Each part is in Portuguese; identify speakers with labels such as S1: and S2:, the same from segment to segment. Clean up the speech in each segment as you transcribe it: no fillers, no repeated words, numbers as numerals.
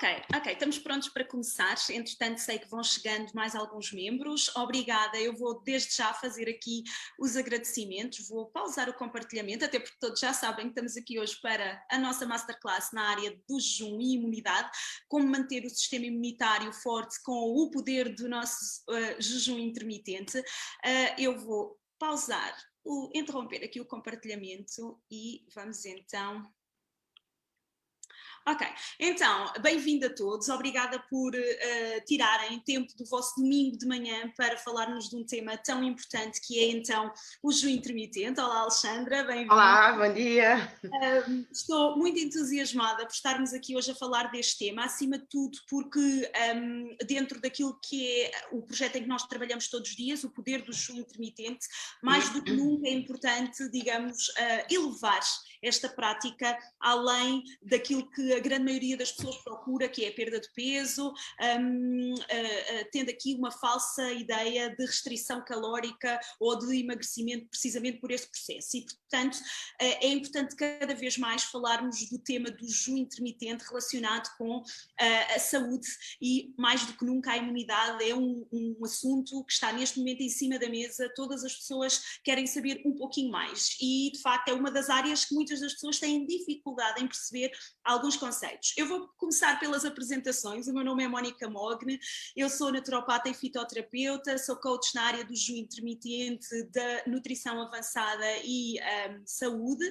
S1: Ok, estamos prontos para começar. Entretanto, sei que vão chegando mais alguns membros. Obrigada, eu vou desde já fazer aqui os agradecimentos, vou pausar o compartilhamento, até porque todos já sabem que estamos aqui hoje para a nossa masterclass na área do jejum e imunidade, como manter o sistema imunitário forte com o poder do nosso jejum intermitente. Eu vou pausar, interromper aqui o compartilhamento e vamos então... Ok, então, bem-vindo a todos, obrigada por tirarem tempo do vosso domingo de manhã para falarmos de um tema tão importante que é então o jejum intermitente. Olá Alexandra, bem-vinda.
S2: Olá, bom dia.
S1: Estou muito entusiasmada por estarmos aqui hoje a falar deste tema, acima de tudo porque dentro daquilo que é o projeto em que nós trabalhamos todos os dias, o poder do jejum intermitente, mais do que nunca é importante, digamos, elevar esta prática além daquilo que a grande maioria das pessoas procura, que é a perda de peso, tendo aqui uma falsa ideia de restrição calórica ou de emagrecimento precisamente por esse processo. E, portanto, é importante cada vez mais falarmos do tema do jejum intermitente relacionado com a saúde e, mais do que nunca, a imunidade é um assunto que está neste momento em cima da mesa. Todas as pessoas querem saber um pouquinho mais e, de facto, é uma das áreas que muitas das pessoas têm dificuldade em perceber alguns conceitos. Eu vou começar pelas apresentações. O meu nome é Mónica Mogne, eu sou naturopata e fitoterapeuta, sou coach na área do jejum intermitente, da nutrição avançada e saúde.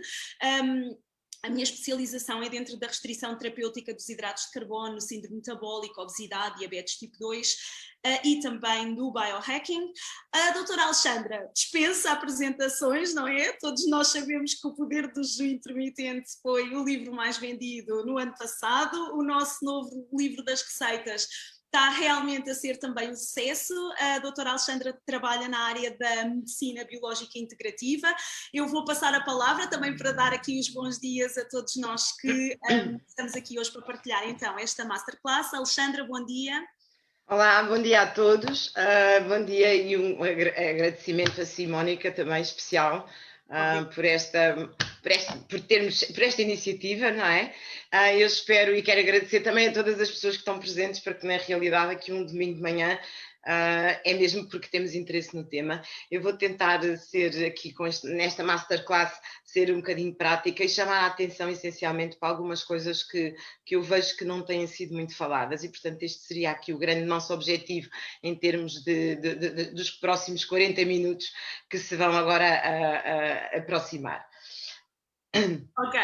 S1: A minha especialização é dentro da restrição terapêutica dos hidratos de carbono, síndrome metabólica, obesidade, diabetes tipo 2 e também do biohacking. A doutora Alexandra dispensa apresentações, não é? Todos nós sabemos que o poder do jejum intermitente foi o livro mais vendido no ano passado. O nosso novo livro das receitas está realmente a ser também um sucesso. A doutora Alexandra trabalha na área da medicina biológica integrativa. Eu vou passar a palavra também para dar aqui os bons dias a todos nós que estamos aqui hoje para partilhar então esta masterclass. Alexandra, bom dia.
S2: Olá, bom dia a todos. Bom dia e um agradecimento a si, Mónica, também especial por esta iniciativa, não é? Eu espero e quero agradecer também a todas as pessoas que estão presentes, porque na realidade aqui um domingo de manhã é mesmo porque temos interesse no tema. Eu vou tentar ser aqui nesta masterclass, ser um bocadinho prática e chamar a atenção essencialmente para algumas coisas que eu vejo que não têm sido muito faladas e, portanto, este seria aqui o grande nosso objetivo em termos dos próximos 40 minutos que se vão agora aproximar.
S1: Ok,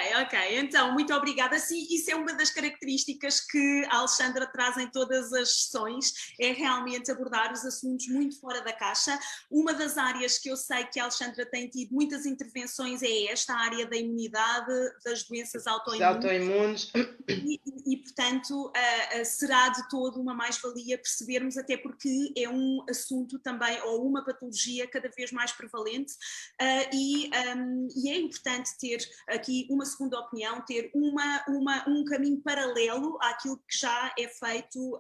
S1: então muito obrigada. Sim, isso é uma das características que a Alexandra traz em todas as sessões, é realmente abordar os assuntos muito fora da caixa. Uma das áreas que eu sei que a Alexandra tem tido muitas intervenções é esta área da imunidade, das doenças autoimunes. E portanto, será de todo uma mais-valia percebermos, até porque é um assunto também, ou uma patologia cada vez mais prevalente, e é importante ter aqui uma segunda opinião, ter um caminho paralelo àquilo que já é feito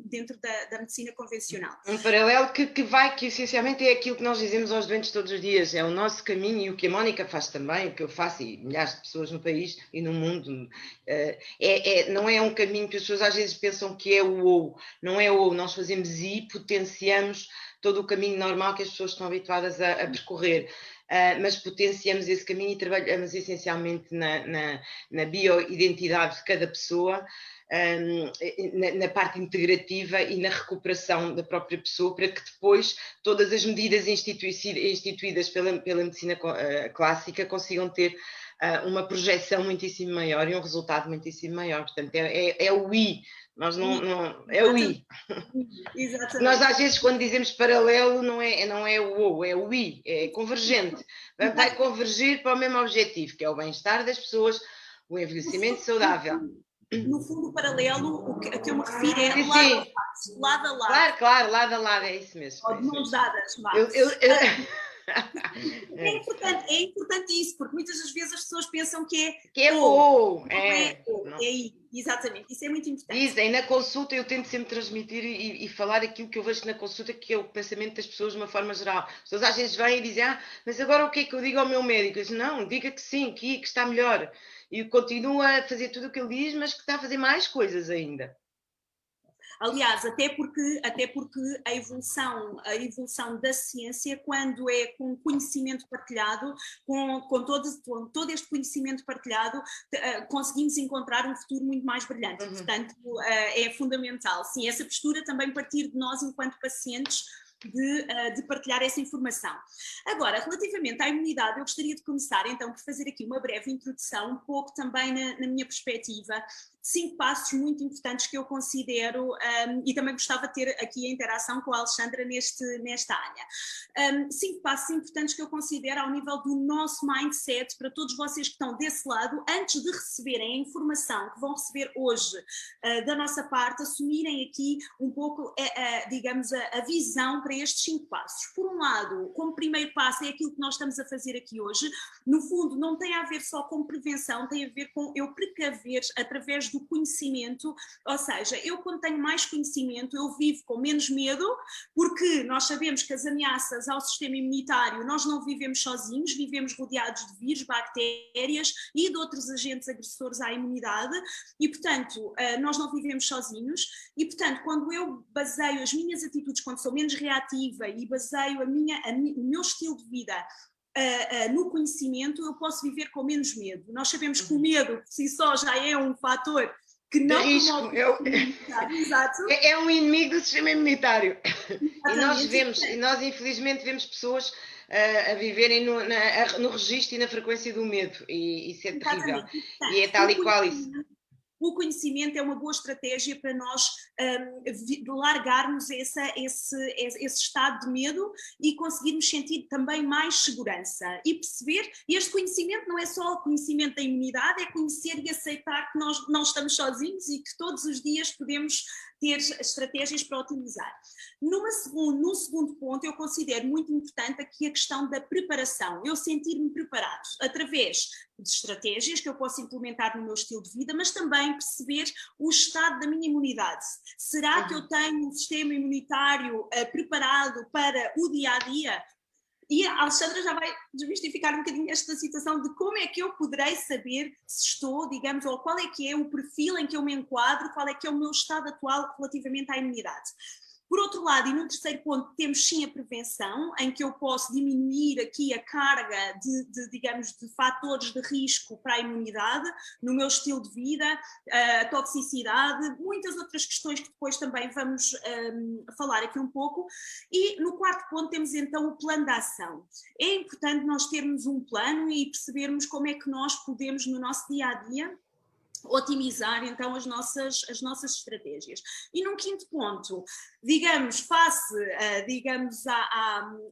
S1: dentro da medicina convencional.
S2: Um paralelo que essencialmente é aquilo que nós dizemos aos doentes todos os dias, é o nosso caminho e o que a Mónica faz também, o que eu faço e milhares de pessoas no país e no mundo. Não é um caminho que as pessoas às vezes pensam que é o ou, não é o ou, nós fazemos e potenciamos todo o caminho normal que as pessoas estão habituadas a percorrer. Mas potenciamos esse caminho e trabalhamos essencialmente na bioidentidade de cada pessoa, na parte integrativa e na recuperação da própria pessoa, para que depois todas as medidas instituídas pela medicina clássica consigam ter uma projeção muitíssimo maior e um resultado muitíssimo maior. Portanto, é o I. Nós não é o I.
S1: Exatamente.
S2: Nós às vezes quando dizemos paralelo não é o ou, é o I, é convergente. Vai convergir para o mesmo objetivo, que é o bem-estar das pessoas, o envelhecimento saudável.
S1: No fundo, paralelo, a que eu me refiro é lado a lado.
S2: Claro, lado a lado, é isso mesmo.
S1: Ou de mãos dadas, É importante isso, porque muitas das vezes as pessoas pensam que é
S2: ou.
S1: É aí, exatamente, isso é muito importante.
S2: Dizem, na consulta eu tento sempre transmitir e falar aquilo que eu vejo na consulta, que é o pensamento das pessoas de uma forma geral. As pessoas às vezes vêm e dizem, mas agora o que é que eu digo ao meu médico? Eu digo, não, diga que sim, que está melhor. E continua a fazer tudo o que ele diz, mas que está a fazer mais coisas ainda.
S1: Aliás, até porque a evolução da ciência, quando é com conhecimento partilhado, com todo este conhecimento partilhado, conseguimos encontrar um futuro muito mais brilhante. Portanto, é fundamental. Sim, essa postura também partir de nós enquanto pacientes, de partilhar essa informação. Agora, relativamente à imunidade, eu gostaria de começar então por fazer aqui uma breve introdução, um pouco também na minha perspectiva, 5 passos muito importantes que eu considero, e também gostava de ter aqui a interação com a Alexandra nesta área. 5 passos importantes que eu considero ao nível do nosso mindset, para todos vocês que estão desse lado, antes de receberem a informação que vão receber hoje da nossa parte, assumirem aqui um pouco, digamos, a visão para estes 5 passos. Por um lado, como primeiro passo, é aquilo que nós estamos a fazer aqui hoje. No fundo, não tem a ver só com prevenção, tem a ver com eu precaver através do conhecimento, ou seja, eu quando tenho mais conhecimento, eu vivo com menos medo, porque nós sabemos que as ameaças ao sistema imunitário, nós não vivemos sozinhos, vivemos rodeados de vírus, bactérias e de outros agentes agressores à imunidade, e portanto, nós não vivemos sozinhos, e portanto, quando eu baseio as minhas atitudes, quando sou menos reativa e baseio o meu estilo de vida no conhecimento, eu posso viver com menos medo. Nós sabemos que o medo por si só já é um fator que não promove
S2: Exato. É um inimigo do sistema imunitário. E nós infelizmente vemos pessoas a viverem no registro e na frequência do medo, e isso é terrível. E é tal e qual isso.
S1: O conhecimento é uma boa estratégia para nós largarmos esse estado de medo e conseguirmos sentir também mais segurança e perceber, este conhecimento não é só o conhecimento da imunidade, é conhecer e aceitar que nós não estamos sozinhos e que todos os dias podemos ter estratégias para utilizar. Num segundo ponto, eu considero muito importante aqui a questão da preparação, eu sentir-me preparado através de estratégias que eu posso implementar no meu estilo de vida, mas também perceber o estado da minha imunidade. Será que eu tenho um sistema imunitário preparado para o dia-a-dia? E a Alexandra já vai desmistificar um bocadinho esta situação de como é que eu poderei saber se estou, digamos, ou qual é que é o perfil em que eu me enquadro, qual é que é o meu estado atual relativamente à imunidade. Por outro lado, e num terceiro ponto, temos sim a prevenção, em que eu posso diminuir aqui a carga digamos, de fatores de risco para a imunidade, no meu estilo de vida, a toxicidade, muitas outras questões que depois também vamos falar aqui um pouco. E no quarto ponto temos então o plano de ação. É importante nós termos um plano e percebermos como é que nós podemos, no nosso dia-a-dia, otimizar então as nossas estratégias. E num quinto ponto, digamos, face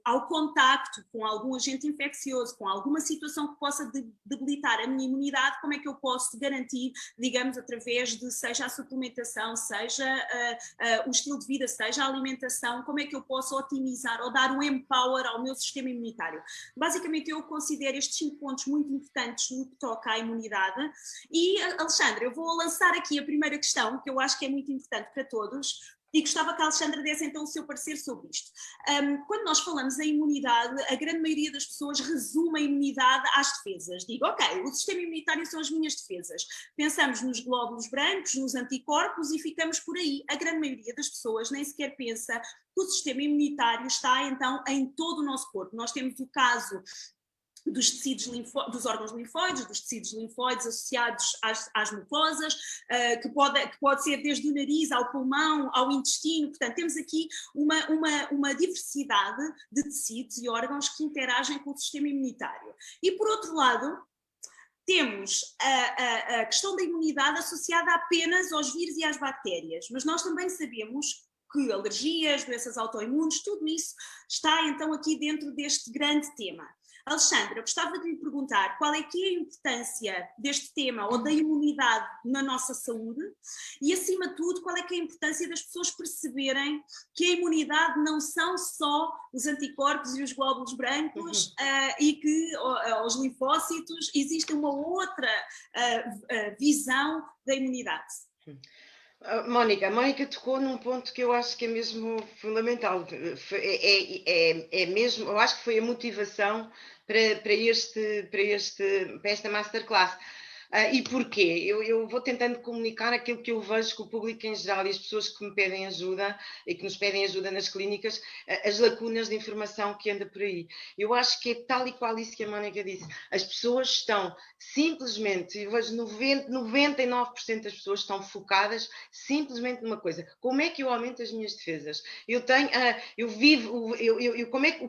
S1: ao contacto com algum agente infeccioso, com alguma situação que possa debilitar a minha imunidade, como é que eu posso garantir, digamos, através de seja a suplementação, seja o estilo de vida, seja a alimentação, como é que eu posso otimizar ou dar um empower ao meu sistema imunitário. Basicamente eu considero estes 5 pontos muito importantes no que toca à imunidade. E Alexandra, eu vou lançar aqui a primeira questão, que eu acho que é muito importante para todos, e gostava que a Alexandra desse então o seu parecer sobre isto. Quando nós falamos em imunidade, a grande maioria das pessoas resume a imunidade às defesas. Digo, ok, o sistema imunitário são as minhas defesas. Pensamos nos glóbulos brancos, nos anticorpos e ficamos por aí. A grande maioria das pessoas nem sequer pensa que o sistema imunitário está então em todo o nosso corpo. Nós temos o caso dos tecidos dos órgãos linfóides, dos tecidos linfóides associados às mucosas, que pode ser desde o nariz ao pulmão, ao intestino. Portanto, temos aqui uma diversidade de tecidos e órgãos que interagem com o sistema imunitário. E, por outro lado, temos a questão da imunidade associada apenas aos vírus e às bactérias, mas nós também sabemos que alergias, doenças autoimunes, tudo isso está então aqui dentro deste grande tema. Alexandra, gostava de lhe perguntar qual é que é a importância deste tema ou da imunidade na nossa saúde e, acima de tudo, qual é que é a importância das pessoas perceberem que a imunidade não são só os anticorpos e os glóbulos brancos e que os linfócitos, existe uma outra visão da imunidade.
S2: Mónica tocou num ponto que eu acho que é mesmo fundamental, é mesmo, eu acho que foi a motivação para esta masterclass. E porquê? Eu vou tentando comunicar aquilo que eu vejo que o público em geral e as pessoas que me pedem ajuda e que nos pedem ajuda nas clínicas, as lacunas de informação que anda por aí. Eu acho que é tal e qual isso que a Mónica disse. As pessoas estão simplesmente, eu vejo 99% das pessoas estão focadas simplesmente numa coisa: como é que eu aumento as minhas defesas? O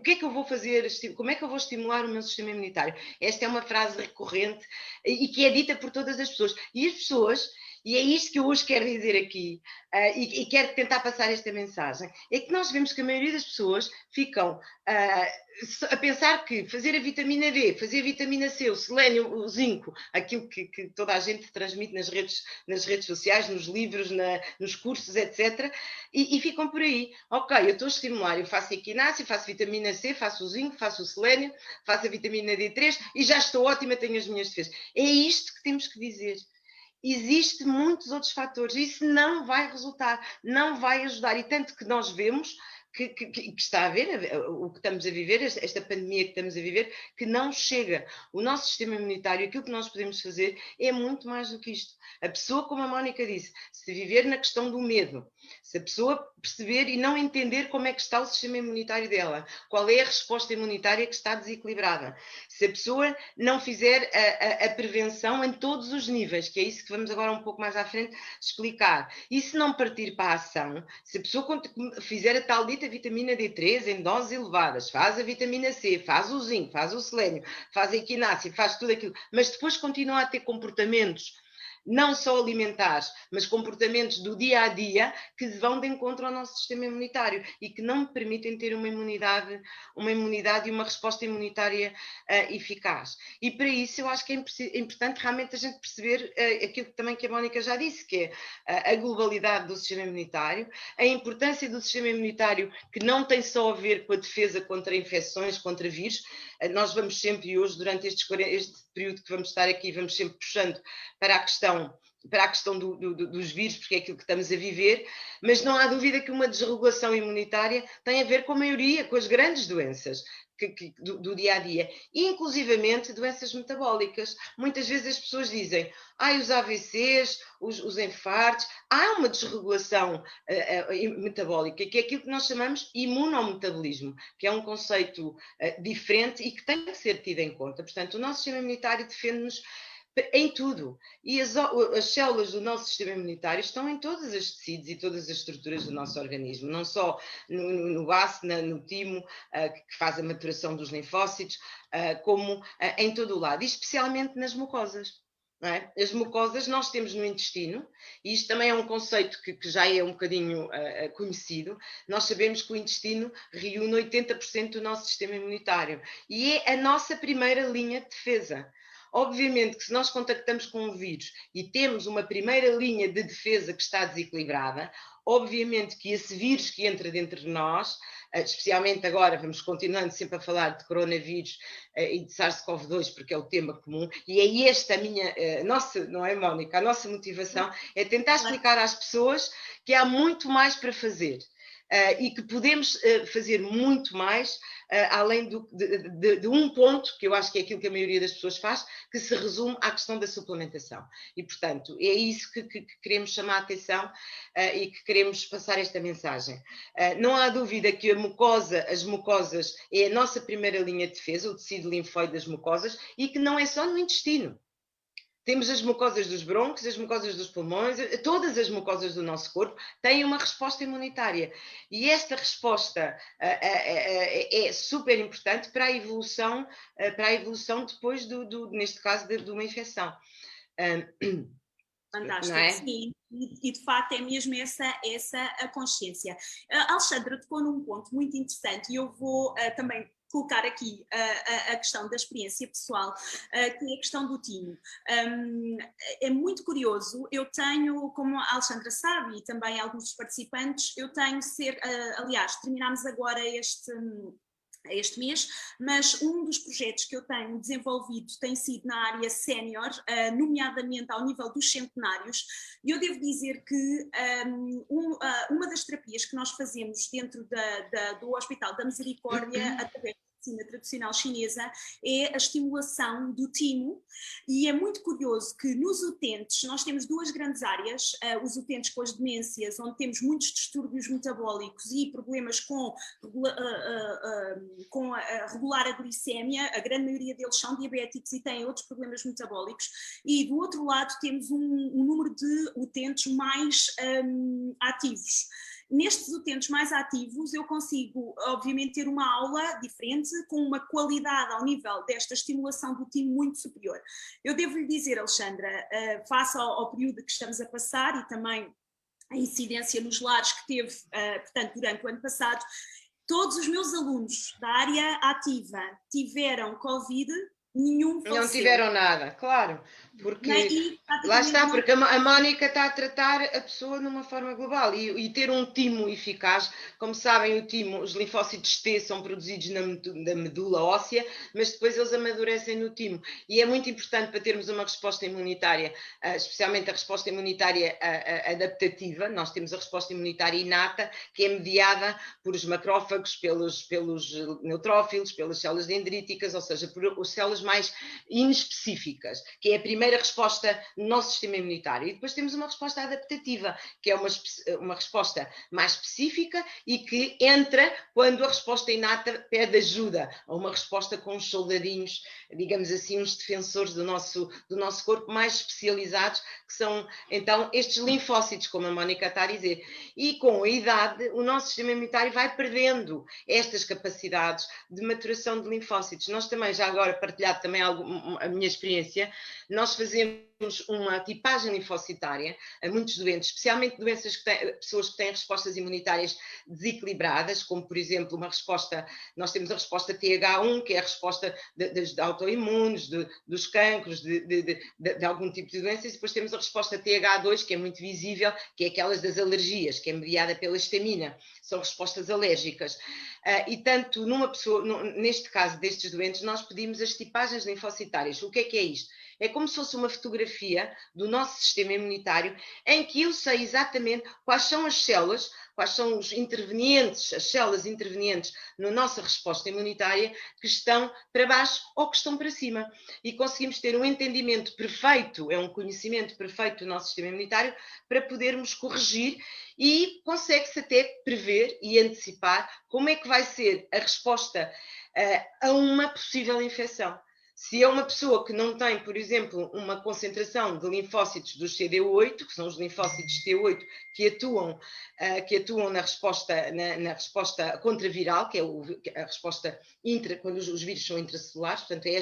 S2: que é que eu vou fazer? Como é que eu vou estimular o meu sistema imunitário? Esta é uma frase recorrente e que é dita por todas as pessoas. E as pessoas, e é isto que eu hoje quero dizer aqui, e quero tentar passar esta mensagem, é que nós vemos que a maioria das pessoas ficam a pensar que fazer a vitamina D, fazer a vitamina C, o selênio, o zinco, aquilo que toda a gente transmite nas redes sociais, nos livros, nos cursos, etc. E ficam por aí. Ok, eu estou a estimular, eu faço equinácea, faço vitamina C, faço o zinco, faço o selênio, faço a vitamina D3 e já estou ótima, tenho as minhas defesas. É isto que temos que dizer. Existem muitos outros fatores, isso não vai resultar, não vai ajudar, e tanto que nós vemos que está a ver, o que estamos a viver, esta pandemia que estamos a viver, que não chega. O nosso sistema imunitário, aquilo que nós podemos fazer é muito mais do que isto. A pessoa, como a Mónica disse, se viver na questão do medo, se a pessoa perceber e não entender como é que está o sistema imunitário dela, qual é a resposta imunitária que está desequilibrada, se a pessoa não fizer a prevenção em todos os níveis, que é isso que vamos agora um pouco mais à frente explicar, e se não partir para a ação, se a pessoa fizer a tal dita vitamina D3 em doses elevadas, faz a vitamina C, faz o zinco, faz o selênio, faz a equinácea, faz tudo aquilo, mas depois continua a ter comportamentos não só alimentares, mas comportamentos do dia a dia que vão de encontro ao nosso sistema imunitário e que não me permitem ter uma imunidade e uma resposta imunitária eficaz. E para isso eu acho que é importante realmente a gente perceber aquilo também que a Mónica já disse, que é a globalidade do sistema imunitário, a importância do sistema imunitário, que não tem só a ver com a defesa contra infecções, contra vírus. Nós vamos sempre, e hoje, durante este período que vamos estar aqui, vamos sempre puxando para a questão dos vírus, porque é aquilo que estamos a viver, mas não há dúvida que uma desregulação imunitária tem a ver com a maioria, com as grandes doenças do dia a dia, inclusivamente doenças metabólicas. Muitas vezes as pessoas dizem, os AVCs, os infartos, há uma desregulação metabólica, que é aquilo que nós chamamos imunometabolismo, que é um conceito diferente e que tem que ser tido em conta. Portanto, o nosso sistema imunitário defende-nos em tudo. E as células do nosso sistema imunitário estão em todos os tecidos e todas as estruturas do nosso organismo, não só no baço, no timo, que faz a maturação dos linfócitos, como em todo o lado, e especialmente nas mucosas. Não é? As mucosas nós temos no intestino, e isto também é um conceito que já é um bocadinho conhecido. Nós sabemos que o intestino reúne 80% do nosso sistema imunitário e é a nossa primeira linha de defesa. Obviamente que se nós contactamos com um vírus e temos uma primeira linha de defesa que está desequilibrada, obviamente que esse vírus que entra dentro de nós, especialmente agora, vamos continuando sempre a falar de coronavírus e de SARS-CoV-2, porque é o tema comum, e é esta a nossa, não é, Mónica? A nossa motivação é tentar explicar às pessoas que há muito mais para fazer. E que podemos fazer muito mais, além de um ponto, que eu acho que é aquilo que a maioria das pessoas faz, que se resume à questão da suplementação. E, portanto, é isso que queremos chamar a atenção e que queremos passar esta mensagem. Não há dúvida que as mucosas é a nossa primeira linha de defesa, o tecido linfóide das mucosas, e que não é só no intestino. Temos as mucosas dos brônquios, as mucosas dos pulmões, todas as mucosas do nosso corpo têm uma resposta imunitária. E esta resposta é super importante para a evolução depois, neste caso, de uma infecção.
S1: Fantástico,
S2: não é?
S1: Sim, e de facto é mesmo essa a consciência. Alexandra tocou num ponto muito interessante e eu vou também colocar aqui a questão da experiência pessoal, que é a questão do timo. É muito curioso, eu tenho, como a Alexandra sabe e também alguns dos participantes, eu tenho aliás, terminámos agora este mês, mas um dos projetos que eu tenho desenvolvido tem sido na área sénior, nomeadamente ao nível dos centenários, e eu devo dizer que uma das terapias que nós fazemos dentro do Hospital da Misericórdia, através medicina tradicional chinesa, é a estimulação do timo, e é muito curioso que nos utentes nós temos duas grandes áreas, os utentes com as demências, onde temos muitos distúrbios metabólicos e problemas com regular a glicémia, a grande maioria deles são diabéticos e têm outros problemas metabólicos, e do outro lado temos um número de utentes mais ativos. Nestes utentes mais ativos eu consigo, obviamente, ter uma aula diferente, com uma qualidade ao nível desta estimulação do timo muito superior. Eu devo-lhe dizer, Alexandra, face ao período que estamos a passar e também a incidência nos lares que teve, portanto, durante o ano passado, todos os meus alunos da área ativa tiveram Covid, nenhum faleceu.
S2: Não tiveram nada, claro, porque lá está, porque a Mónica está a tratar a pessoa de uma forma global e ter um timo eficaz. Como sabem, o timo, os linfócitos T são produzidos na medula óssea, mas depois eles amadurecem no timo, e é muito importante para termos uma resposta imunitária, especialmente a resposta imunitária adaptativa. Nós temos a resposta imunitária inata, que é mediada por os macrófagos, pelos neutrófilos, pelas células dendríticas, ou seja, por células mais inespecíficas, que é a primeira resposta no nosso sistema imunitário. E depois temos uma resposta adaptativa, que é uma resposta mais específica e que entra quando a resposta inata pede ajuda, ou uma resposta com uns soldadinhos, digamos assim, uns defensores do nosso corpo mais especializados, que são então estes linfócitos, como a Mónica está a dizer. E com a idade, o nosso sistema imunitário vai perdendo estas capacidades de maturação de linfócitos. Nós também, já agora partilhado também a minha experiência, nós fazemos uma tipagem linfocitária a muitos doentes, especialmente pessoas que têm respostas imunitárias desequilibradas, como por exemplo nós temos a resposta TH1, que é a resposta de autoimunes, dos cancros, de algum tipo de doenças, e depois temos a resposta TH2, que é muito visível, que é aquelas das alergias, que é mediada pela histamina, são respostas alérgicas. E tanto neste caso destes doentes, nós pedimos as tipagens linfocitárias. O que é isto? É como se fosse uma fotografia do nosso sistema imunitário, em que eu sei exatamente quais são as células, quais são os intervenientes, as células intervenientes na nossa resposta imunitária, que estão para baixo ou que estão para cima. E conseguimos ter um entendimento perfeito, é um conhecimento perfeito do nosso sistema imunitário, para podermos corrigir, e consegue-se até prever e antecipar como é que vai ser a resposta a uma possível infecção. Se é uma pessoa que não tem, por exemplo, uma concentração de linfócitos dos CD8, que são os linfócitos T8 que atuam na resposta contraviral, que é a resposta quando os vírus são intracelulares, portanto é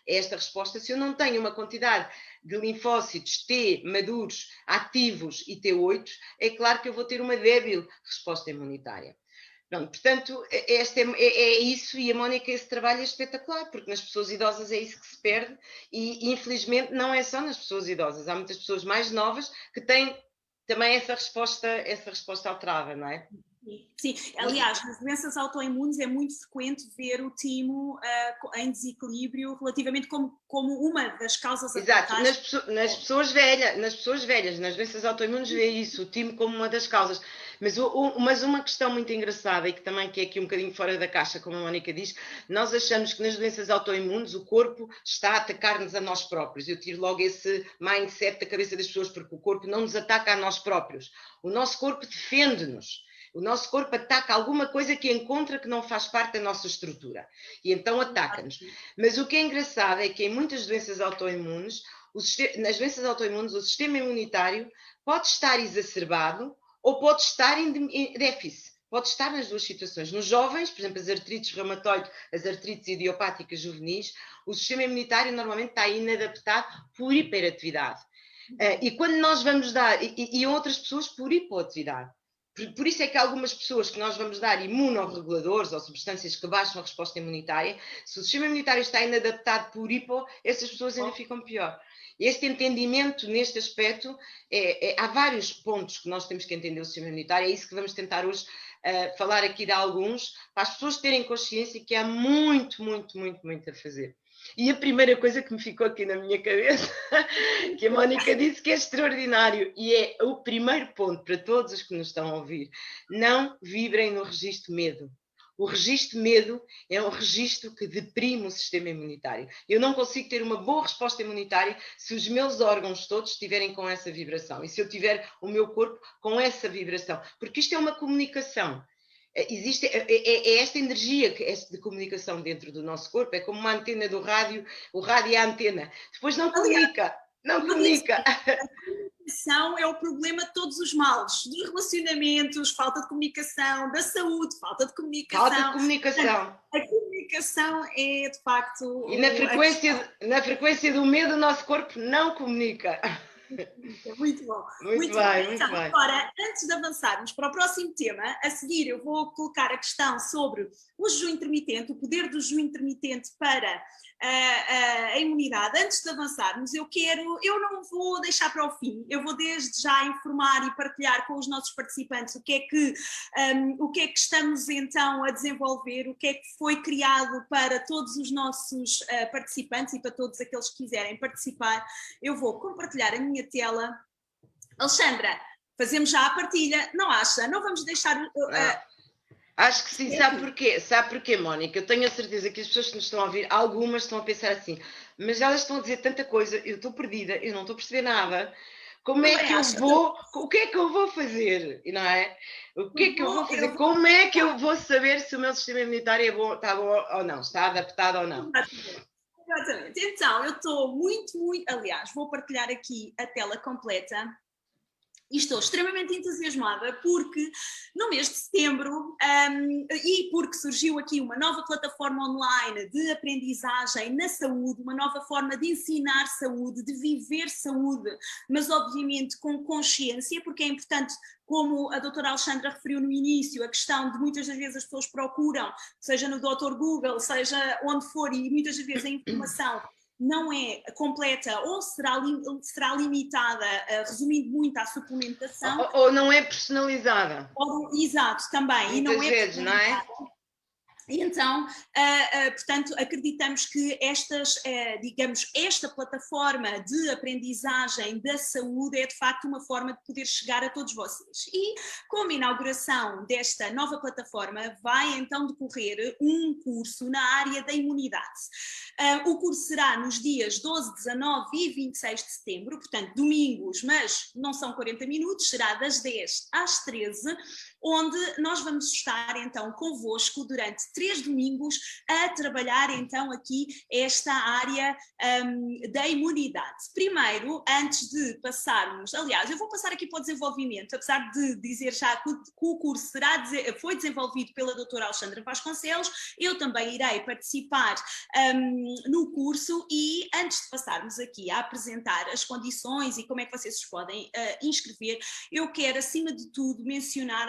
S2: esta resposta. Se eu não tenho uma quantidade de linfócitos T maduros, ativos e T8, é claro que eu vou ter uma débil resposta imunitária. Pronto, portanto, é isso, e a Mónica, esse trabalho é espetacular, porque nas pessoas idosas é isso que se perde, e infelizmente não é só nas pessoas idosas, há muitas pessoas mais novas que têm também essa resposta alterada, não é?
S1: Sim, aliás, nas doenças autoimunes é muito frequente ver o timo em desequilíbrio, relativamente como uma das causas.
S2: Exato, nas pessoas velhas, nas doenças autoimunes vê isso, o timo como uma das causas. Mas uma questão muito engraçada, e que é aqui um bocadinho fora da caixa, como a Mónica diz, nós achamos que nas doenças autoimunes o corpo está a atacar-nos a nós próprios. Eu tiro logo esse mindset da cabeça das pessoas, porque o corpo não nos ataca a nós próprios. O nosso corpo defende-nos. O nosso corpo ataca alguma coisa que encontra que não faz parte da nossa estrutura. E então ataca-nos. Mas o que é engraçado é que em muitas doenças autoimunes, nas doenças autoimunes, o sistema imunitário pode estar exacerbado ou pode estar em déficit. Pode estar nas duas situações. Nos jovens, por exemplo, as artrites reumatoide, as artrites idiopáticas juvenis, o sistema imunitário normalmente está inadaptado por hiperatividade. E quando nós vamos dar, e outras pessoas por hipoatividade. Por isso é que algumas pessoas que nós vamos dar imunorreguladores ou substâncias que baixam a resposta imunitária, se o sistema imunitário está inadaptado por hipo, essas pessoas ainda ficam pior. Este entendimento neste aspecto, há vários pontos que nós temos que entender o sistema imunitário, é isso que vamos tentar hoje falar aqui de alguns, para as pessoas terem consciência que há muito, muito, muito, muito a fazer. E a primeira coisa que me ficou aqui na minha cabeça, que a Mónica disse que é extraordinário, e é o primeiro ponto para todos os que nos estão a ouvir: não vibrem no registro medo. O registro medo é um registro que deprime o sistema imunitário. Eu não consigo ter uma boa resposta imunitária se os meus órgãos todos estiverem com essa vibração e se eu tiver o meu corpo com essa vibração, porque isto é uma comunicação. Existe esta energia de comunicação dentro do nosso corpo, é como uma antena do rádio, o rádio é a antena, depois não comunica, não comunica.
S1: Comunicação é o problema de todos os males, dos relacionamentos, falta de comunicação, da saúde, falta de comunicação.
S2: Falta de comunicação.
S1: A comunicação é, de facto...
S2: E na frequência do medo, o nosso corpo não comunica.
S1: Muito bom.
S2: Muito bem.
S1: Agora, antes de avançarmos para o próximo tema, a seguir eu vou colocar a questão sobre o jejum intermitente, o poder do jejum intermitente para a imunidade. Antes de avançarmos, eu não vou deixar para o fim, eu vou desde já informar e partilhar com os nossos participantes o que é que estamos então a desenvolver, o que é que foi criado para todos os nossos participantes e para todos aqueles que quiserem participar. Eu vou compartilhar a minha tela. Alexandra, fazemos já a partilha, não acha? Não vamos deixar...
S2: Acho que sim, sabe porquê? Sabe porquê, Mónica? Eu tenho a certeza que as pessoas que nos estão a ouvir, algumas estão a pensar assim, mas elas estão a dizer tanta coisa, eu estou perdida, eu não estou a perceber nada. Como é que eu vou... O que é que eu vou fazer? Não é? O que é que eu vou fazer? Como é que eu vou saber se o meu sistema imunitário está bom ou não? Está adaptado ou não?
S1: Exatamente. Então, eu estou muito... Aliás, vou partilhar aqui a tela completa. E estou extremamente entusiasmada porque no mês de setembro, e porque surgiu aqui uma nova plataforma online de aprendizagem na saúde, uma nova forma de ensinar saúde, de viver saúde, mas obviamente com consciência, porque é importante, como a doutora Alexandra referiu no início, a questão de muitas das vezes as pessoas procuram, seja no Dr. Google, seja onde for, e muitas das vezes a informação não é completa ou será limitada, resumindo muito, à suplementação.
S2: Ou não é personalizada.
S1: Exato, também.
S2: Muitas
S1: e não é
S2: vezes, não é?
S1: E então, portanto, acreditamos que esta plataforma de aprendizagem da saúde é de facto uma forma de poder chegar a todos vocês. E como inauguração desta nova plataforma vai então decorrer um curso na área da imunidade. O curso será nos dias 12, 19 e 26 de setembro, portanto domingos, mas não são 40 minutos, será das 10 às 13, onde nós vamos estar então convosco durante 3 domingos a trabalhar então aqui esta área da imunidade. Primeiro, antes de passarmos, aliás, eu vou passar aqui para o desenvolvimento, apesar de dizer já que o curso foi desenvolvido pela doutora Alexandra Vasconcelos, eu também irei participar no curso e antes de passarmos aqui a apresentar as condições e como é que vocês se podem inscrever, eu quero acima de tudo mencionar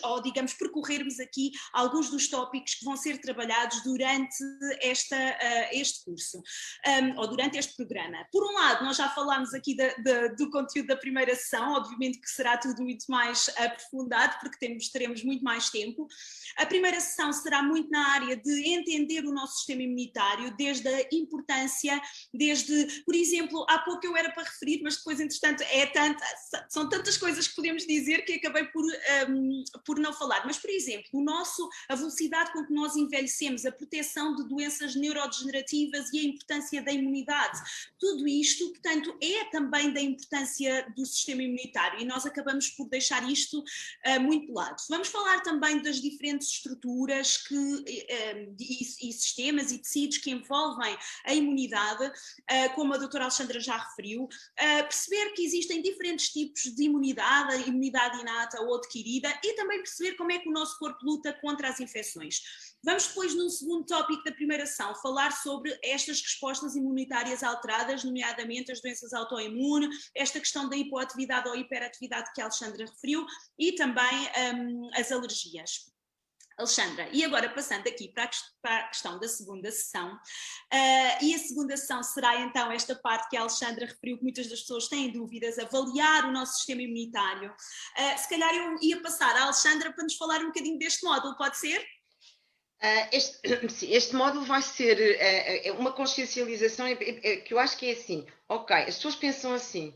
S1: ou digamos percorrermos aqui alguns dos tópicos que vão ser trabalhados durante este curso, ou durante este programa. Por um lado, nós já falámos aqui do conteúdo da primeira sessão, obviamente que será tudo muito mais aprofundado, porque teremos muito mais tempo. A primeira sessão será muito na área de entender o nosso sistema imunitário, desde a importância, por exemplo, há pouco eu era para referir, mas depois, entretanto, são tantas coisas que podemos dizer que acabei por não falar, mas por exemplo, a velocidade com que nós envelhecemos, a proteção de doenças neurodegenerativas e a importância da imunidade, tudo isto, portanto, é também da importância do sistema imunitário e nós acabamos por deixar isto muito de lado. Vamos falar também das diferentes estruturas e sistemas e tecidos que envolvem a imunidade, como a doutora Alexandra já referiu, perceber que existem diferentes tipos de imunidade, a imunidade inata ou adquirida, e também perceber como é que o nosso corpo luta contra as infecções. Vamos depois, no segundo tópico da primeira sessão, falar sobre estas respostas imunitárias alteradas, nomeadamente as doenças autoimunes, esta questão da hipoatividade ou hiperatividade que a Alexandra referiu e também as alergias. Alexandra, e agora passando aqui para a questão da segunda sessão, e a segunda sessão será então esta parte que a Alexandra referiu, que muitas das pessoas têm dúvidas, avaliar o nosso sistema imunitário. Se calhar eu ia passar à Alexandra para nos falar um bocadinho deste módulo, pode ser?
S2: Este módulo vai ser uma consciencialização que eu acho que é assim, ok, as pessoas pensam assim,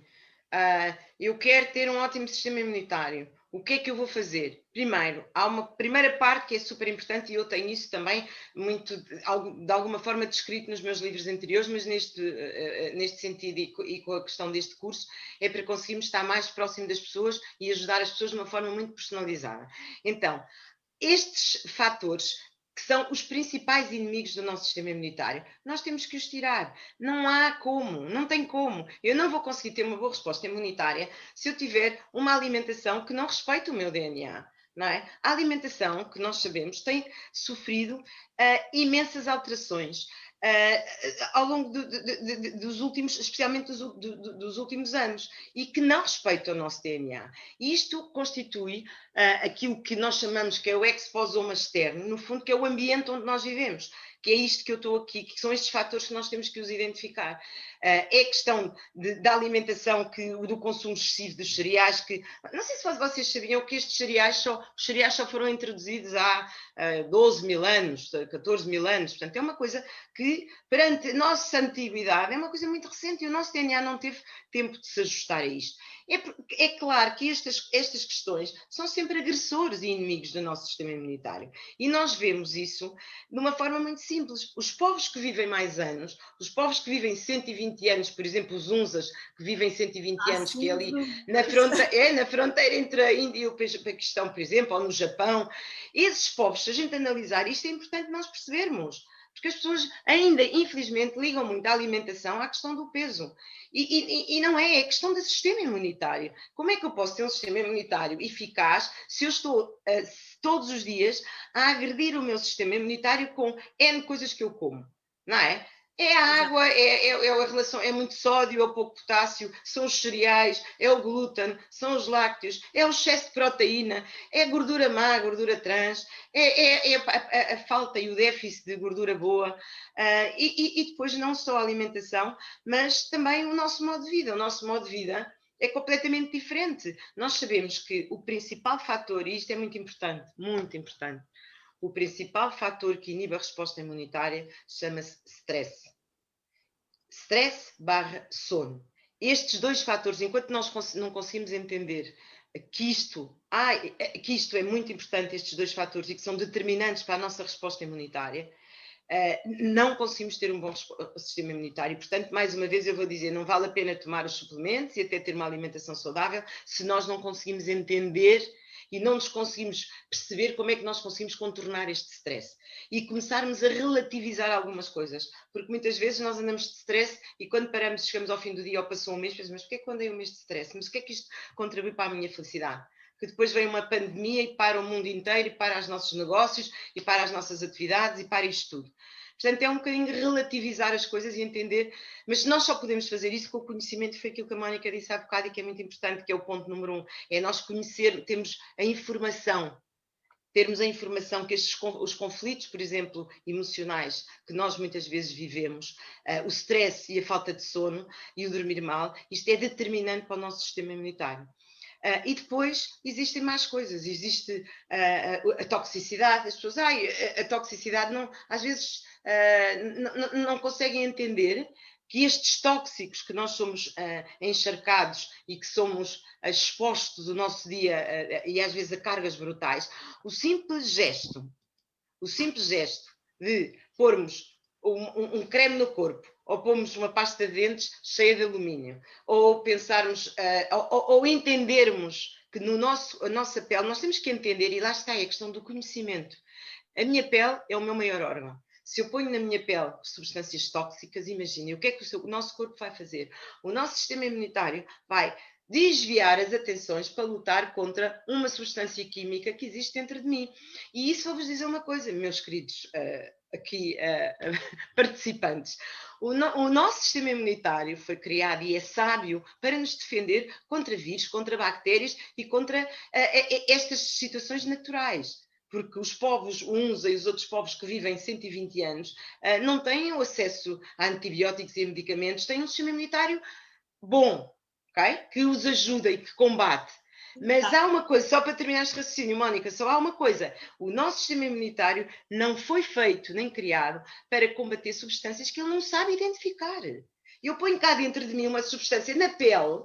S2: eu quero ter um ótimo sistema imunitário, O que é que eu vou fazer? Primeiro, há uma primeira parte que é super importante, e eu tenho isso também muito, de alguma forma, descrito nos meus livros anteriores, mas neste sentido e com a questão deste curso, é para conseguirmos estar mais próximo das pessoas e ajudar as pessoas de uma forma muito personalizada. Então, estes fatores, que são os principais inimigos do nosso sistema imunitário, nós temos que os tirar. Não há como, não tem como. Eu não vou conseguir ter uma boa resposta imunitária se eu tiver uma alimentação que não respeita o meu DNA. Não é? A alimentação, que nós sabemos, tem sofrido imensas alterações ao longo dos últimos, especialmente dos últimos anos, e que não respeitam o nosso DNA. E isto constitui aquilo que nós chamamos que é o exposoma externo, no fundo, que é o ambiente onde nós vivemos, que é isto que eu estou aqui, que são estes fatores que nós temos que os identificar. É questão da alimentação, do consumo excessivo dos cereais, que não sei se vocês sabiam que estes cereais só foram introduzidos há 12 mil anos, 14 mil anos, portanto é uma coisa que perante a nossa antiguidade é uma coisa muito recente e o nosso DNA não teve tempo de se ajustar a isto. É claro que estas questões são sempre agressores e inimigos do nosso sistema imunitário. E nós vemos isso de uma forma muito simples. Os povos que vivem mais anos, os povos que vivem 120 anos, por exemplo, os Unzas, que vivem 120 anos, que é ali na fronteira entre a Índia e o Paquistão, por exemplo, ou no Japão, esses povos, se a gente analisar isto, é importante nós percebermos. Porque as pessoas ainda, infelizmente, ligam muito a alimentação à questão do peso. E não é questão do sistema imunitário. Como é que eu posso ter um sistema imunitário eficaz se eu estou todos os dias a agredir o meu sistema imunitário com N coisas que eu como? Não é? É a água, a relação, é muito sódio, é pouco potássio, são os cereais, é o glúten, são os lácteos, é o excesso de proteína, é a gordura má, a gordura trans, é a falta e o déficit de gordura boa, e depois não só a alimentação, mas também o nosso modo de vida. O nosso modo de vida é completamente diferente. Nós sabemos que o principal fator, e isto é muito importante, o principal fator que inibe a resposta imunitária chama-se stress. Stress/sono. Estes dois fatores, enquanto nós não conseguimos entender que isto é muito importante, estes dois fatores, e que são determinantes para a nossa resposta imunitária, não conseguimos ter um bom sistema imunitário. Portanto, mais uma vez eu vou dizer, não vale a pena tomar os suplementos e até ter uma alimentação saudável se nós não conseguimos entender e não nos conseguimos perceber como é que nós conseguimos contornar este stress e começarmos a relativizar algumas coisas, porque muitas vezes nós andamos de stress e quando paramos, chegamos ao fim do dia ou passou um mês, pensamos, mas porquê é que eu andei um mês de stress? Mas o que é que isto contribui para a minha felicidade? Que depois vem uma pandemia e para o mundo inteiro e para os nossos negócios e para as nossas atividades e para isto tudo. Portanto, é um bocadinho relativizar as coisas e entender, mas nós só podemos fazer isso com o conhecimento, foi aquilo que a Mónica disse há bocado e que é muito importante, que é o ponto número 1, é nós termos a informação, que os conflitos, por exemplo, emocionais, que nós muitas vezes vivemos, o stress e a falta de sono e o dormir mal, isto é determinante para o nosso sistema imunitário. E depois existem mais coisas, existe a toxicidade, as pessoas, a toxicidade não, às vezes não conseguem entender que estes tóxicos que nós somos encharcados e que somos expostos o nosso dia e às vezes a cargas brutais, o simples gesto de pormos um creme no corpo, ou pomos uma pasta de dentes cheia de alumínio, ou pensarmos, ou entendermos que a nossa pele, nós temos que entender, e lá está a questão do conhecimento. A minha pele é o meu maior órgão. Se eu ponho na minha pele substâncias tóxicas, imaginem, o que é que o nosso corpo vai fazer? O nosso sistema imunitário vai desviar as atenções para lutar contra uma substância química que existe dentro de mim. E isso vou-vos dizer uma coisa, meus queridos participantes. O nosso sistema imunitário foi criado e é sábio para nos defender contra vírus, contra bactérias e contra estas situações naturais. Porque os povos, uns e os outros povos que vivem 120 anos, não têm o acesso a antibióticos e a medicamentos, têm um sistema imunitário bom, okay? Que os ajuda e que combate. Mas há uma coisa, só para terminar este raciocínio, Mónica, só há uma coisa. O nosso sistema imunitário não foi feito nem criado para combater substâncias que ele não sabe identificar. Eu ponho cá dentro de mim uma substância na pele,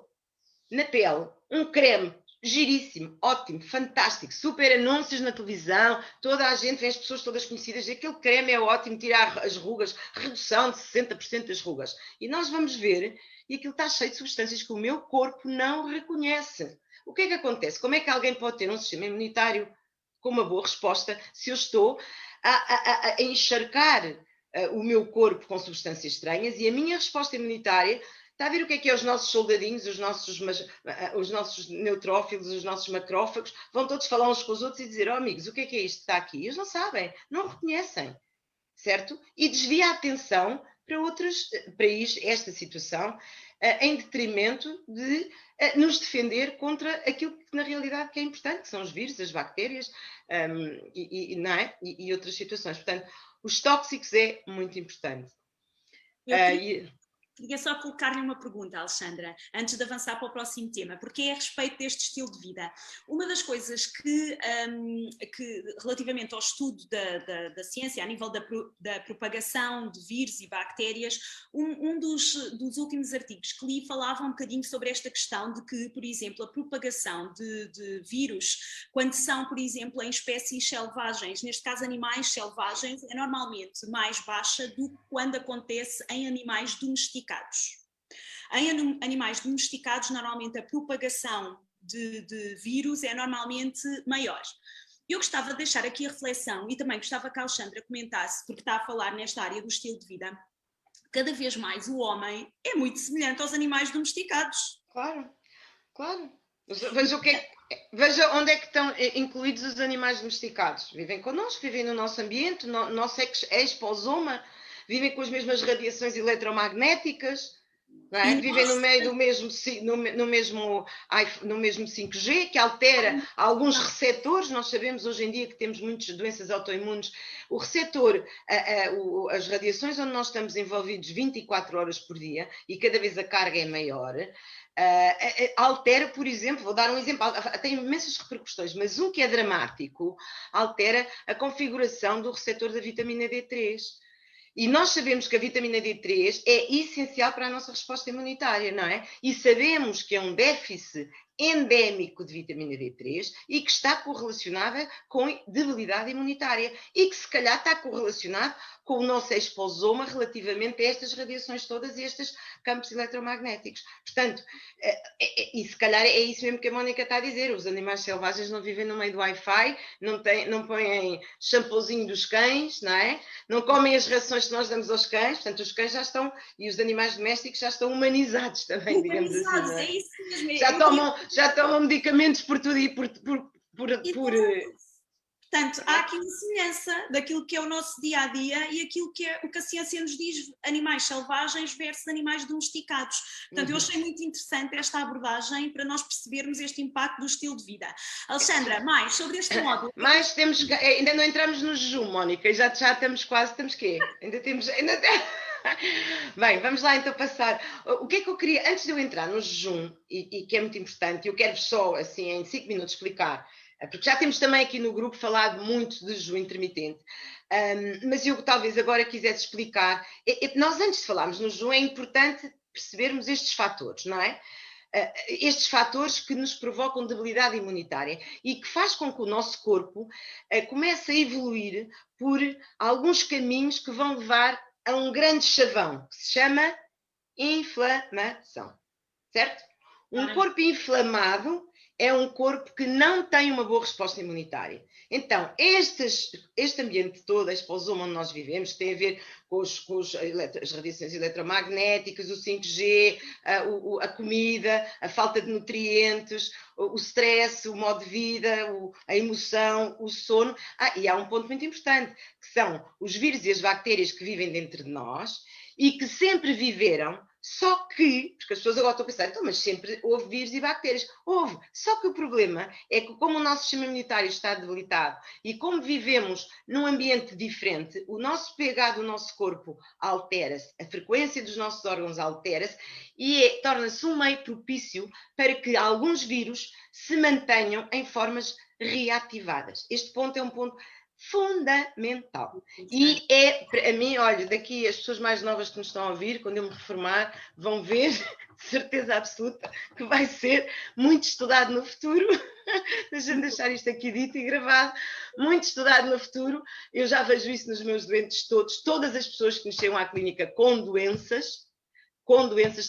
S2: um creme giríssimo, ótimo, fantástico, super anúncios na televisão, toda a gente, vê as pessoas todas conhecidas, aquele creme é ótimo, tira as rugas, redução de 60% das rugas. E nós vamos ver, e aquilo está cheio de substâncias que o meu corpo não reconhece. O que é que acontece? Como é que alguém pode ter um sistema imunitário com uma boa resposta se eu estou a encharcar o meu corpo com substâncias estranhas e a minha resposta imunitária... Está a ver o que é os nossos soldadinhos, os nossos neutrófilos, os nossos macrófagos, vão todos falar uns com os outros e dizer, oh amigos, o que é isto que está aqui? Eles não sabem, não reconhecem, certo? E desvia a atenção para esta situação, em detrimento de nos defender contra aquilo que na realidade que é importante, que são os vírus, as bactérias não é? E outras situações. Portanto, os tóxicos é muito importante.
S1: Queria só colocar-lhe uma pergunta, Alexandra, antes de avançar para o próximo tema, porque é a respeito deste estilo de vida. Uma das coisas que relativamente ao estudo da ciência, a nível da propagação de vírus e bactérias, um dos últimos artigos que li falava um bocadinho sobre esta questão de que, por exemplo, a propagação de vírus, quando são, por exemplo, em espécies selvagens, neste caso animais selvagens, é normalmente mais baixa do que quando acontece em animais domesticados. Em animais domesticados, normalmente a propagação de vírus é normalmente maior. Eu gostava de deixar aqui a reflexão e também gostava que a Alexandra comentasse, porque está a falar nesta área do estilo de vida, cada vez mais o homem é muito semelhante aos animais domesticados.
S2: Claro, claro. Veja onde é que estão incluídos os animais domesticados. Vivem connosco, vivem no nosso ambiente, no nosso exposoma, vivem com as mesmas radiações eletromagnéticas, não é? Vivem no meio do mesmo, no mesmo 5G, que altera alguns receptores. Nós sabemos hoje em dia que temos muitas doenças autoimunes. O receptor, as radiações onde nós estamos envolvidos 24 horas por dia, e cada vez a carga é maior, altera, por exemplo, vou dar um exemplo, tem imensas repercussões, mas um que é dramático, altera a configuração do receptor da vitamina D3. E nós sabemos que a vitamina D3 é essencial para a nossa resposta imunitária, não é? E sabemos que é um déficit endémico de vitamina D3 e que está correlacionada com debilidade imunitária e que se calhar está correlacionado com o nosso exposoma relativamente a estas radiações todas e estes campos eletromagnéticos. Portanto, e se calhar é isso mesmo que a Mónica está a dizer, os animais selvagens não vivem no meio do Wi-Fi, não põem shampoozinho dos cães, não é? Não comem as rações que nós damos aos cães, portanto os cães já estão, e os animais domésticos já estão humanizados também, digamos assim. Não é?
S1: É isso mesmo.
S2: Já tomam medicamentos por tudo e por
S1: Portanto, há aqui uma semelhança daquilo que é o nosso dia-a-dia e aquilo que é o que a ciência nos diz, animais selvagens versus animais domesticados. Portanto, eu achei muito interessante esta abordagem para nós percebermos este impacto do estilo de vida. Alexandra, mais sobre este módulo.
S2: Mas ainda não entramos no jejum, Mónica, já estamos quase, estamos quê? Bem, vamos lá então passar. O que é que eu queria, antes de eu entrar no jejum, e que é muito importante, eu quero só, assim, em 5 minutos explicar, porque já temos também aqui no grupo falado muito de jejum intermitente, mas eu talvez agora quisesse explicar, nós antes de falarmos no jejum é importante percebermos estes fatores, não é? Estes fatores que nos provocam debilidade imunitária e que faz com que o nosso corpo comece a evoluir por alguns caminhos que vão levar a um grande chavão, que se chama inflamação, certo? Um corpo inflamado é um corpo que não tem uma boa resposta imunitária. Então, este ambiente todo, a exposoma onde nós vivemos, tem a ver com as radiações eletromagnéticas, o 5G, a comida, a falta de nutrientes, o stress, o modo de vida, a emoção, o sono. E há um ponto muito importante, que são os vírus e as bactérias que vivem dentro de nós e que sempre viveram. Só que, porque as pessoas agora estão a pensar, então, mas sempre houve vírus e bactérias. Houve. Só que o problema é que como o nosso sistema imunitário está debilitado e como vivemos num ambiente diferente, o nosso pH do nosso corpo altera-se, a frequência dos nossos órgãos altera-se e torna-se um meio propício para que alguns vírus se mantenham em formas reativadas. Este ponto é um ponto fundamental. E para mim, olha, daqui as pessoas mais novas que nos estão a ouvir, quando eu me reformar, vão ver certeza absoluta que vai ser muito estudado no futuro. Deixa-me deixar isto aqui dito e gravado. Muito estudado no futuro. Eu já vejo isso nos meus doentes todos. Todas as pessoas que nos chegam à clínica com doenças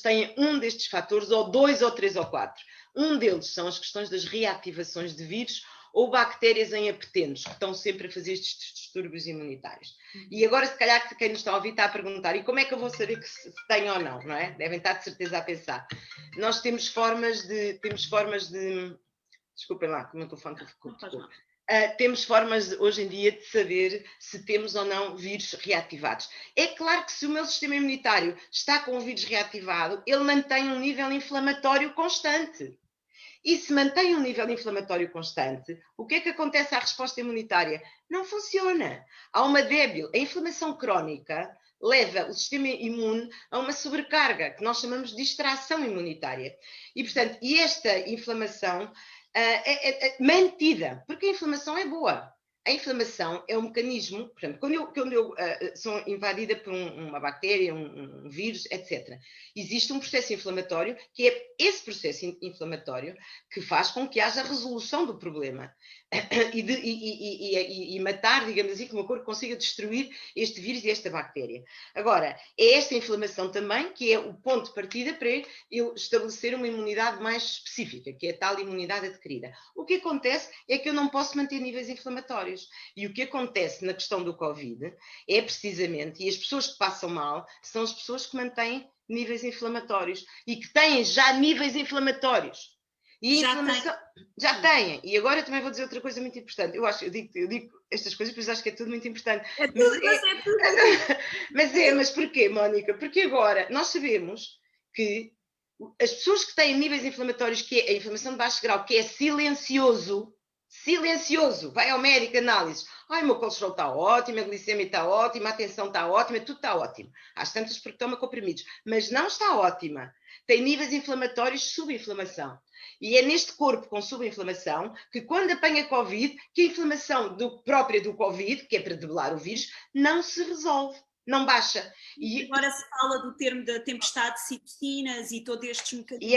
S2: têm um destes fatores, ou 2 ou 3 ou 4. Um deles são as questões das reativações de vírus ou bactérias em apetentes, que estão sempre a fazer estes distúrbios imunitários. E agora, se calhar, quem nos está a ouvir está a perguntar, e como é que eu vou saber que se tem ou não, não é? Devem estar de certeza a pensar. Nós temos formas de desculpem lá, que o meu telefone ficou. Temos formas, hoje em dia, de saber se temos ou não vírus reativados. É claro que se o meu sistema imunitário está com o vírus reativado, ele mantém um nível inflamatório constante. E se mantém um nível inflamatório constante, o que é que acontece à resposta imunitária? Não funciona. Há uma débil. A inflamação crónica leva o sistema imune a uma sobrecarga, que nós chamamos de distração imunitária. E, portanto, esta inflamação é mantida, porque a inflamação é boa. A inflamação é um mecanismo, por exemplo, quando eu sou invadida por uma bactéria, um vírus, etc. Existe um processo inflamatório, que é esse processo inflamatório que faz com que haja resolução do problema e matar, digamos assim, que o meu corpo consiga destruir este vírus e esta bactéria. Agora, é esta inflamação também que é o ponto de partida para eu estabelecer uma imunidade mais específica, que é a tal imunidade adquirida. O que acontece é que eu não posso manter níveis inflamatórios. E o que acontece na questão do Covid é precisamente, e as pessoas que passam mal são as pessoas que mantêm níveis inflamatórios e que têm já níveis inflamatórios. E a inflamação já têm. E agora eu também vou dizer outra coisa muito importante. Eu digo estas coisas, pois acho que é tudo muito importante.
S1: É tudo,
S2: mas porquê, Mónica? Porque agora nós sabemos que as pessoas que têm níveis inflamatórios, que é a inflamação de baixo grau, que é silencioso, vai ao médico, análise. Ai, o meu colesterol está ótimo, a glicemia está ótima, a tensão está ótima, tudo está ótimo. Às tantas porque toma comprimidos, mas não está ótima. Tem níveis inflamatórios, subinflamação. E é neste corpo com subinflamação que, quando apanha Covid, que a inflamação própria do Covid, que é para debelar o vírus, não se resolve. Não baixa.
S1: E agora se fala do termo da tempestade de citocinas e todos estes mecanismos.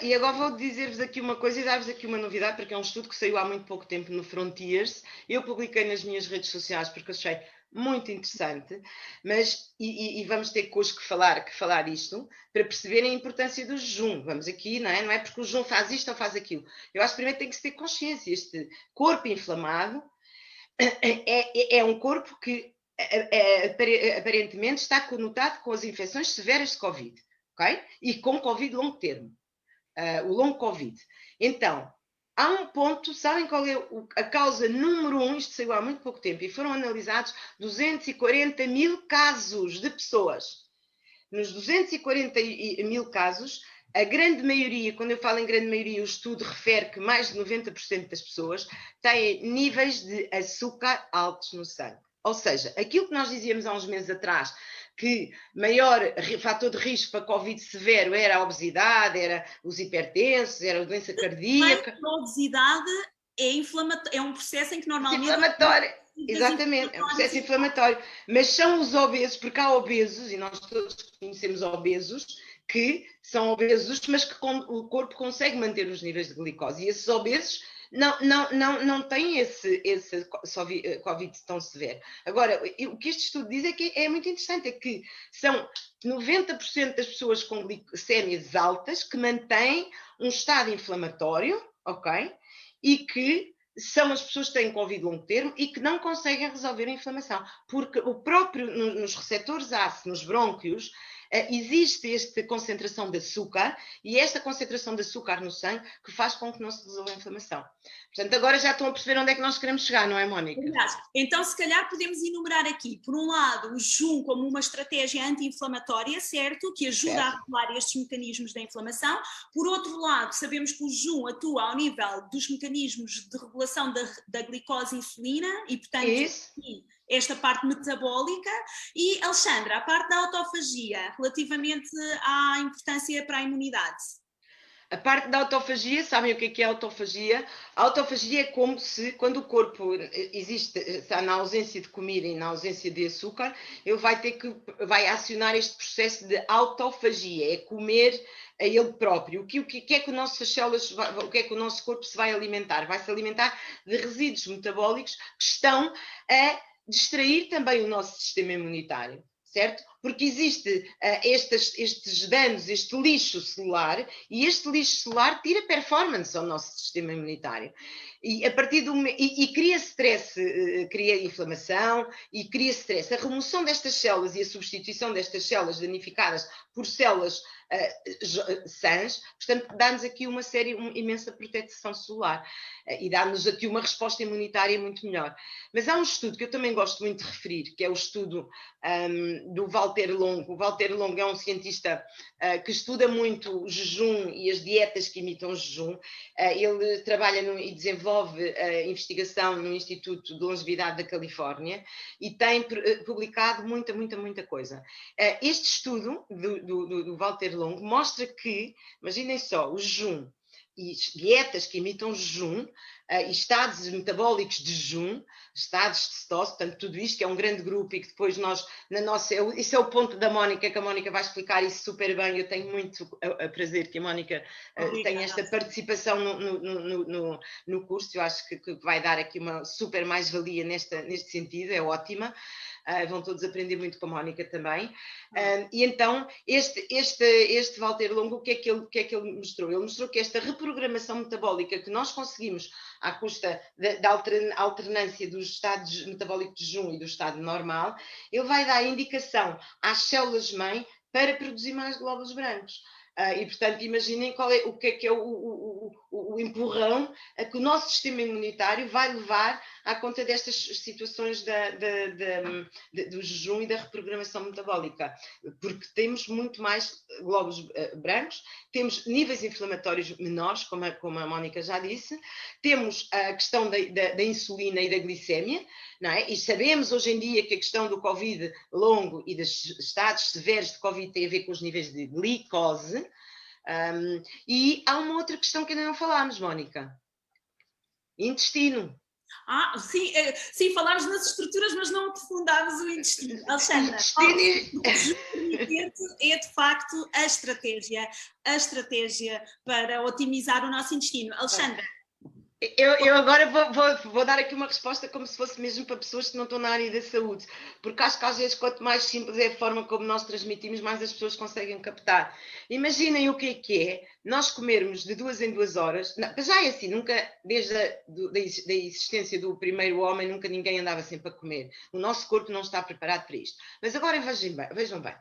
S2: E agora vou dizer-vos aqui uma coisa e dar-vos aqui uma novidade, porque é um estudo que saiu há muito pouco tempo no Frontiers. Eu publiquei nas minhas redes sociais porque achei muito interessante, mas e vamos ter hoje que falar isto para perceberem a importância do jejum. Vamos aqui, não é porque o jejum faz isto ou faz aquilo. Eu acho que primeiro tem que se ter consciência. Este corpo inflamado é um corpo que aparentemente está conotado com as infecções severas de Covid, ok? E com Covid longo termo, o longo Covid. Então, há um ponto, sabem qual é a causa número 1? Isto saiu há muito pouco tempo e foram analisados 240 mil casos de pessoas. Nos 240 mil casos, a grande maioria, quando eu falo em grande maioria, o estudo refere que mais de 90% das pessoas têm níveis de açúcar altos no sangue. Ou seja, aquilo que nós dizíamos há uns meses atrás, que maior fator de risco para Covid severo era a obesidade, era os hipertensos, era a doença cardíaca.
S1: A obesidade é um processo em que normalmente...
S2: Inflamatório. Exatamente, é um processo inflamatório. Mas são os obesos, porque há obesos, e nós todos conhecemos obesos, que são obesos, mas que o corpo consegue manter os níveis de glicose. E esses obesos não têm esse Covid tão severo. Agora, o que este estudo diz é que é muito interessante, é que são 90% das pessoas com glicémias altas que mantêm um estado inflamatório, ok? E que são as pessoas que têm Covid longo termo e que não conseguem resolver a inflamação, porque o próprio, nos receptores ACE, nos brônquios, existe esta concentração de açúcar e esta concentração de açúcar no sangue que faz com que não se resolva a inflamação. Portanto, agora já estão a perceber onde é que nós queremos chegar, não é, Mónica?
S1: Então, se calhar podemos enumerar aqui, por um lado, o jejum como uma estratégia anti-inflamatória, certo? Que ajuda a regular estes mecanismos da inflamação. Por outro lado, sabemos que o jejum atua ao nível dos mecanismos de regulação da glicose e insulina e, portanto, esta parte metabólica. E, Alexandra, a parte da autofagia, relativamente à importância para a imunidade.
S2: A parte da autofagia, sabem o que é a autofagia? A autofagia é como se, quando o corpo está na ausência de comida e na ausência de açúcar, ele vai acionar este processo de autofagia, é comer a ele próprio. O que é que o que é que o nosso corpo se vai alimentar? Vai se alimentar de resíduos metabólicos que estão a distrair também o nosso sistema imunitário, certo? Porque existe estes danos, este lixo celular, e este lixo celular tira performance ao nosso sistema imunitário. E a partir cria stress, cria inflamação e cria stress. A remoção destas células e a substituição destas células danificadas por células sãs, portanto, dá-nos aqui uma imensa proteção celular e dá-nos aqui uma resposta imunitária muito melhor. Mas há um estudo que eu também gosto muito de referir, que é o estudo do Walter Longo. O Walter Longo é um cientista que estuda muito o jejum e as dietas que imitam o jejum. Ele trabalha e desenvolve investigação no Instituto de Longevidade da Califórnia e tem publicado muita coisa. Este estudo do Walter Longo mostra que, imaginem só, o jejum e dietas que imitam jejum, e estados metabólicos de jejum, estados de cetose, portanto, tudo isto que é um grande grupo e que depois nós, isso é o ponto da Mónica, que a Mónica vai explicar isso super bem. Eu tenho muito prazer que a Mónica tenha esta participação no curso. Eu acho que vai dar aqui uma super mais-valia neste sentido, é ótima. Vão todos aprender muito com a Mónica também. E então, este Walter Longo, o que é que ele mostrou? Ele mostrou que esta reprogramação metabólica que nós conseguimos à custa da alternância dos estados metabólicos de jejum e do estado normal, ele vai dar indicação às células-mãe para produzir mais glóbulos brancos. E, portanto, imaginem o que é o empurrão a que o nosso sistema imunitário vai levar à conta destas situações do jejum e da reprogramação metabólica, porque temos muito mais glóbulos brancos, temos níveis inflamatórios menores, como a Mónica já disse, temos a questão da insulina e da glicémia, não é? E sabemos hoje em dia que a questão do Covid longo e dos estados severos de Covid tem a ver com os níveis de glicose. E há uma outra questão que ainda não falámos, Mónica. Intestino.
S1: Sim, falámos nas estruturas, mas não aprofundámos o intestino. Alexandra, é de facto a estratégia para otimizar o nosso intestino. Alexandra.
S2: Eu agora vou dar aqui uma resposta como se fosse mesmo para pessoas que não estão na área da saúde, porque acho que às vezes quanto mais simples é a forma como nós transmitimos, mais as pessoas conseguem captar. Imaginem o que é nós comermos de 2 em 2 horas, já é assim, nunca, desde a existência do primeiro homem, nunca ninguém andava sempre a comer. O nosso corpo não está preparado para isto. Mas agora vejam bem,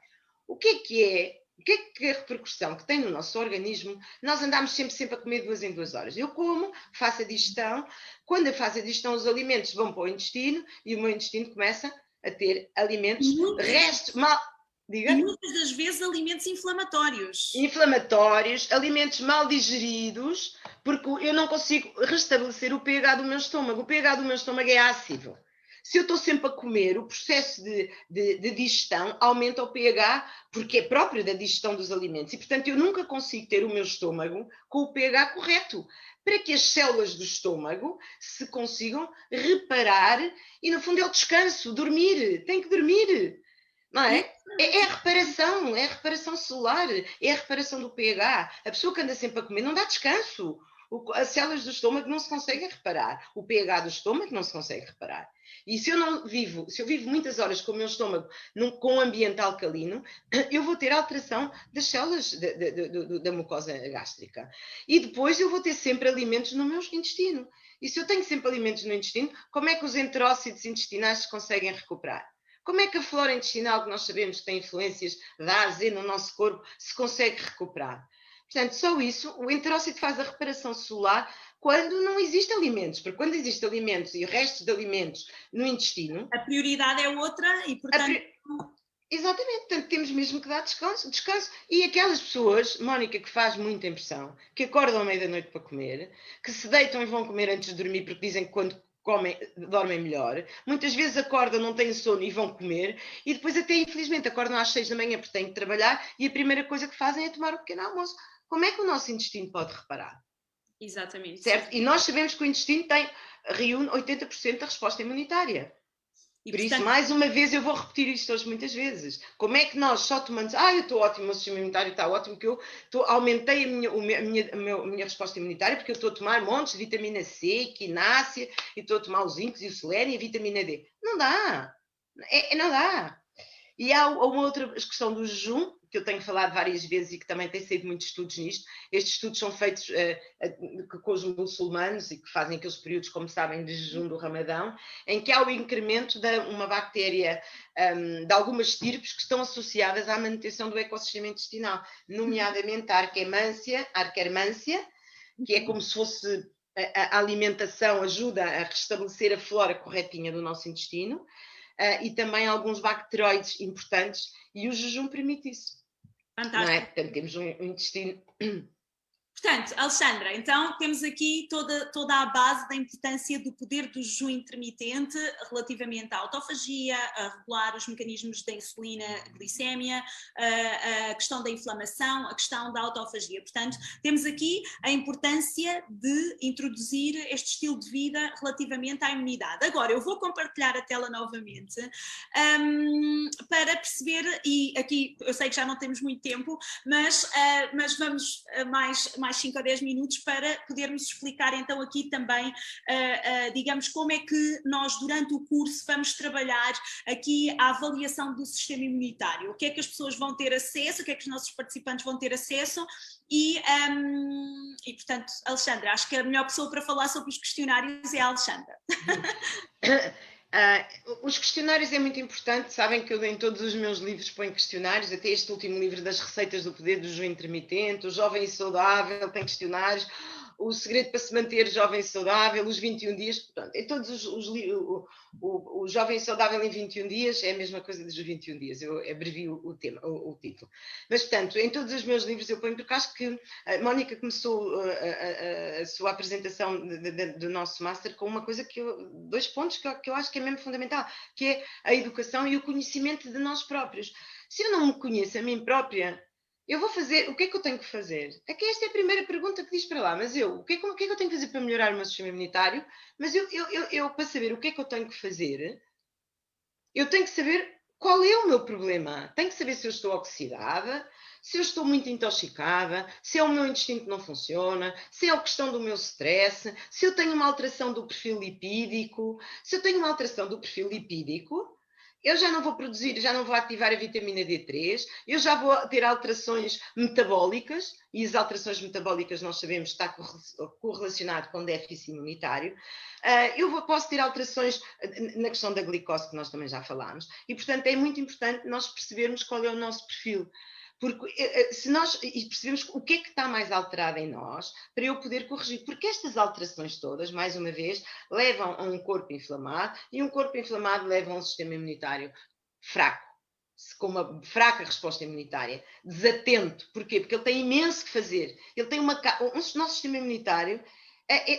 S2: o que é a repercussão que tem no nosso organismo? Nós andamos sempre a comer 2 em 2 horas. Eu como, faço a digestão. Quando eu faço a digestão, os alimentos vão para o intestino e o meu intestino começa a ter alimentos restos mal... Diga?
S1: E muitas das vezes alimentos inflamatórios.
S2: Alimentos mal digeridos, porque eu não consigo restabelecer o pH do meu estômago. O pH do meu estômago é ácido. Se eu estou sempre a comer, o processo de digestão aumenta o pH, porque é próprio da digestão dos alimentos. E, portanto, eu nunca consigo ter o meu estômago com o pH correto, para que as células do estômago se consigam reparar. E, no fundo, é o descanso, dormir. Tem que dormir, não é? É a reparação celular, é a reparação do pH. A pessoa que anda sempre a comer não dá descanso. As células do estômago não se conseguem reparar. O pH do estômago não se consegue reparar. E se eu vivo muitas horas com o meu estômago com um ambiente alcalino, eu vou ter alteração das células da mucosa gástrica. E depois eu vou ter sempre alimentos no meu intestino. E se eu tenho sempre alimentos no intestino, como é que os enterócitos intestinais se conseguem recuperar? Como é que a flora intestinal, que nós sabemos que tem influências da A a Z no nosso corpo, se consegue recuperar? Portanto, só isso, o enterócito faz a reparação celular quando não existem alimentos, porque quando existem alimentos e restos de alimentos no intestino...
S1: A prioridade é outra e, portanto...
S2: Exatamente, portanto temos mesmo que dar descanso. E aquelas pessoas, Mónica, que faz muita impressão, que acordam à meia-da-noite para comer, que se deitam e vão comer antes de dormir porque dizem que quando comem, dormem melhor, muitas vezes acordam, não têm sono e vão comer, e depois até infelizmente acordam às 6 da manhã porque têm que trabalhar e a primeira coisa que fazem é tomar o pequeno almoço. como é que o nosso intestino pode reparar?
S1: Exatamente.
S2: Certo? E nós sabemos que o intestino reúne 80% da resposta imunitária.
S1: E,
S2: Por
S1: portanto,
S2: isso, mais uma vez, eu vou repetir isto hoje muitas vezes. Como é que nós só tomamos, eu estou ótimo, o meu sistema imunitário está ótimo, que eu aumentei a minha resposta imunitária, porque eu estou a tomar montes de vitamina C, quinácea, e estou a tomar os zincos e o selênio e a vitamina D. Não dá. Não dá. E há uma outra questão do jejum, que eu tenho falado várias vezes e que também tem saído muitos estudos nisto. Estes estudos são feitos com os muçulmanos e que fazem aqueles períodos, como sabem, de jejum do Ramadão, em que há o incremento de uma bactéria, de algumas estirpes que estão associadas à manutenção do ecossistema intestinal, nomeadamente a Arquermância, que é como se fosse a alimentação, ajuda a restabelecer a flora corretinha do nosso intestino. E também alguns bacteroides importantes, e o jejum permite isso.
S1: Fantástico.
S2: Não é? Portanto, temos um intestino.
S1: Portanto, Alexandra, então temos aqui toda a base da importância do poder do jejum intermitente relativamente à autofagia, a regular os mecanismos da insulina, glicémia, a questão da inflamação, a questão da autofagia. Portanto, temos aqui a importância de introduzir este estilo de vida relativamente à imunidade. Agora, eu vou compartilhar a tela novamente para perceber, e aqui eu sei que já não temos muito tempo, mas vamos mais 5 a 10 minutos para podermos explicar então aqui também, digamos, como é que nós durante o curso vamos trabalhar aqui a avaliação do sistema imunitário, o que é que as pessoas vão ter acesso, o que é que os nossos participantes vão ter acesso e portanto, Alexandra, acho que a melhor pessoa para falar sobre os questionários é a Alexandra.
S2: Os questionários é muito importante, sabem que eu em todos os meus livros ponho questionários, até este último livro das receitas do poder do jejum intermitente, o jovem e saudável tem questionários, o segredo para se manter jovem e saudável, os 21 dias, portanto, em todos o jovem e saudável em 21 dias é a mesma coisa dos 21 dias, eu abrevio o título. Mas, portanto, em todos os meus livros eu ponho, porque acho que a Mónica começou a sua apresentação do nosso Master com uma coisa dois pontos que eu acho que é mesmo fundamental, que é a educação e o conhecimento de nós próprios. Se eu não me conheço a mim própria, eu vou fazer, o que é que eu tenho que fazer? É que esta é a primeira pergunta que diz para lá, mas o que é que eu tenho que fazer para melhorar o meu sistema imunitário? Mas eu para saber o que é que eu tenho que fazer, eu tenho que saber qual é o meu problema. Tenho que saber se eu estou oxidada, se eu estou muito intoxicada, se é o meu intestino que não funciona, se é a questão do meu stress, se eu tenho uma alteração do perfil lipídico. Se eu tenho uma alteração do perfil lipídico, eu já não vou produzir, já não vou ativar a vitamina D3, eu já vou ter alterações metabólicas, e as alterações metabólicas nós sabemos que está correlacionado com déficit imunitário. Posso ter alterações na questão da glicose, que nós também já falámos, e portanto é muito importante nós percebermos qual é o nosso perfil. Porque se nós percebemos o que é que está mais alterado em nós, para eu poder corrigir, porque estas alterações todas, mais uma vez, levam a um corpo inflamado, e um corpo inflamado leva a um sistema imunitário fraco, com uma fraca resposta imunitária, desatento. Porquê? Porque ele tem imenso que fazer. Ele tem o nosso sistema imunitário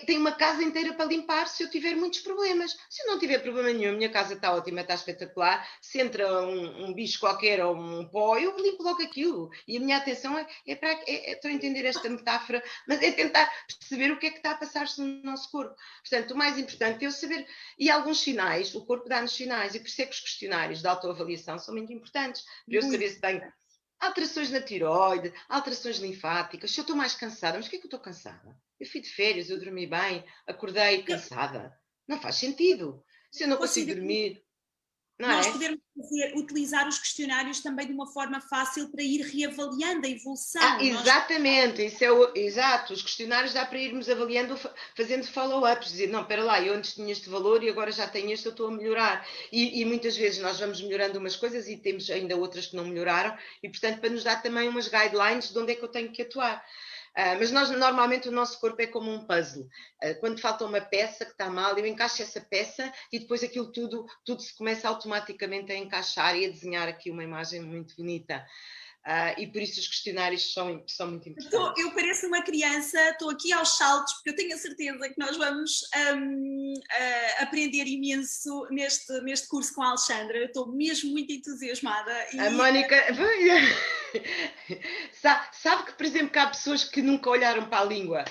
S2: tem uma casa inteira para limpar se eu tiver muitos problemas. Se eu não tiver problema nenhum, a minha casa está ótima, está espetacular, se entra um bicho qualquer ou um pó, eu limpo logo aquilo. E a minha atenção estou a entender esta metáfora, mas é tentar perceber o que é que está a passar-se no nosso corpo. Portanto, o mais importante é eu saber, e alguns sinais, o corpo dá-nos sinais, e por isso é que os questionários de autoavaliação são muito importantes, para eu saber se tenho alterações na tireoide, alterações linfáticas, se eu estou mais cansada. Mas porquê é que eu estou cansada? Eu fui de férias, eu dormi bem, acordei cansada. Não faz sentido. Se eu não consigo dormir,
S1: nós podemos utilizar os questionários também de uma forma fácil para ir reavaliando a evolução.
S2: Exatamente, exato. Os questionários dá para irmos avaliando, fazendo follow-ups, dizer, não, espera lá, eu antes tinha este valor e agora já tenho este, eu estou a melhorar. E muitas vezes nós vamos melhorando umas coisas e temos ainda outras que não melhoraram, e portanto para nos dar também umas guidelines de onde é que eu tenho que atuar. Mas normalmente o nosso corpo é como um puzzle. Quando falta uma peça que está mal, eu encaixo essa peça e depois aquilo tudo se começa automaticamente a encaixar e a desenhar aqui uma imagem muito bonita. E por isso os questionários são muito importantes.
S1: Eu pareço uma criança, estou aqui aos saltos, porque eu tenho a certeza que nós vamos aprender imenso neste curso com a Alexandra. Eu estou mesmo muito entusiasmada.
S2: A Mónica... Sabe que, por exemplo, que há pessoas que nunca olharam para a língua.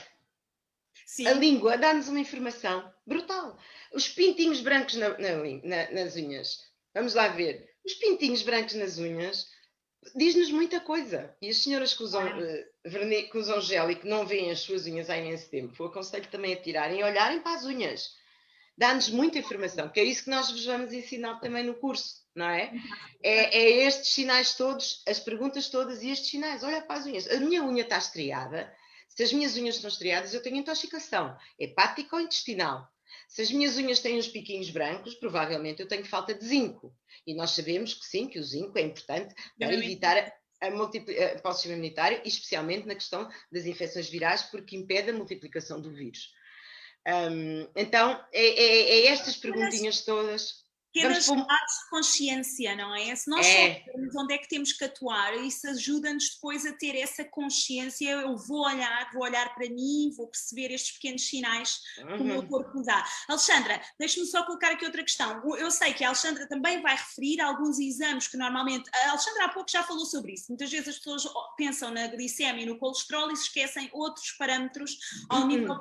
S1: Sim.
S2: A língua dá-nos uma informação brutal. Os pintinhos brancos nas unhas. Vamos lá ver. Os pintinhos brancos nas unhas diz-nos muita coisa. E as senhoras que usam gel e que não veem as suas unhas há imenso tempo, eu aconselho também a tirarem e olharem para as unhas. Dá-nos muita informação, que é isso que nós vos vamos ensinar também no curso, não é? É estes sinais todos, as perguntas todas e estes sinais. Olha para as unhas. A minha unha está estriada. Se as minhas unhas estão estriadas, eu tenho intoxicação hepática ou intestinal. Se as minhas unhas têm uns piquinhos brancos, provavelmente eu tenho falta de zinco. E nós sabemos que sim, que o zinco é importante para evitar para o sistema imunitário, e especialmente na questão das infecções virais, porque impede a multiplicação do vírus. Então, estas perguntinhas todas.
S1: Pequenas tomadas de consciência, não é? Se nós soubermos onde é que temos que atuar, isso ajuda-nos depois a ter essa consciência. Eu vou olhar para mim, vou perceber estes pequenos sinais que o meu corpo me dá. Alexandra, deixa-me só colocar aqui outra questão. Eu sei que a Alexandra também vai referir alguns exames que normalmente... A Alexandra há pouco já falou sobre isso. Muitas vezes as pessoas pensam na glicemia e no colesterol e se esquecem outros parâmetros ao nível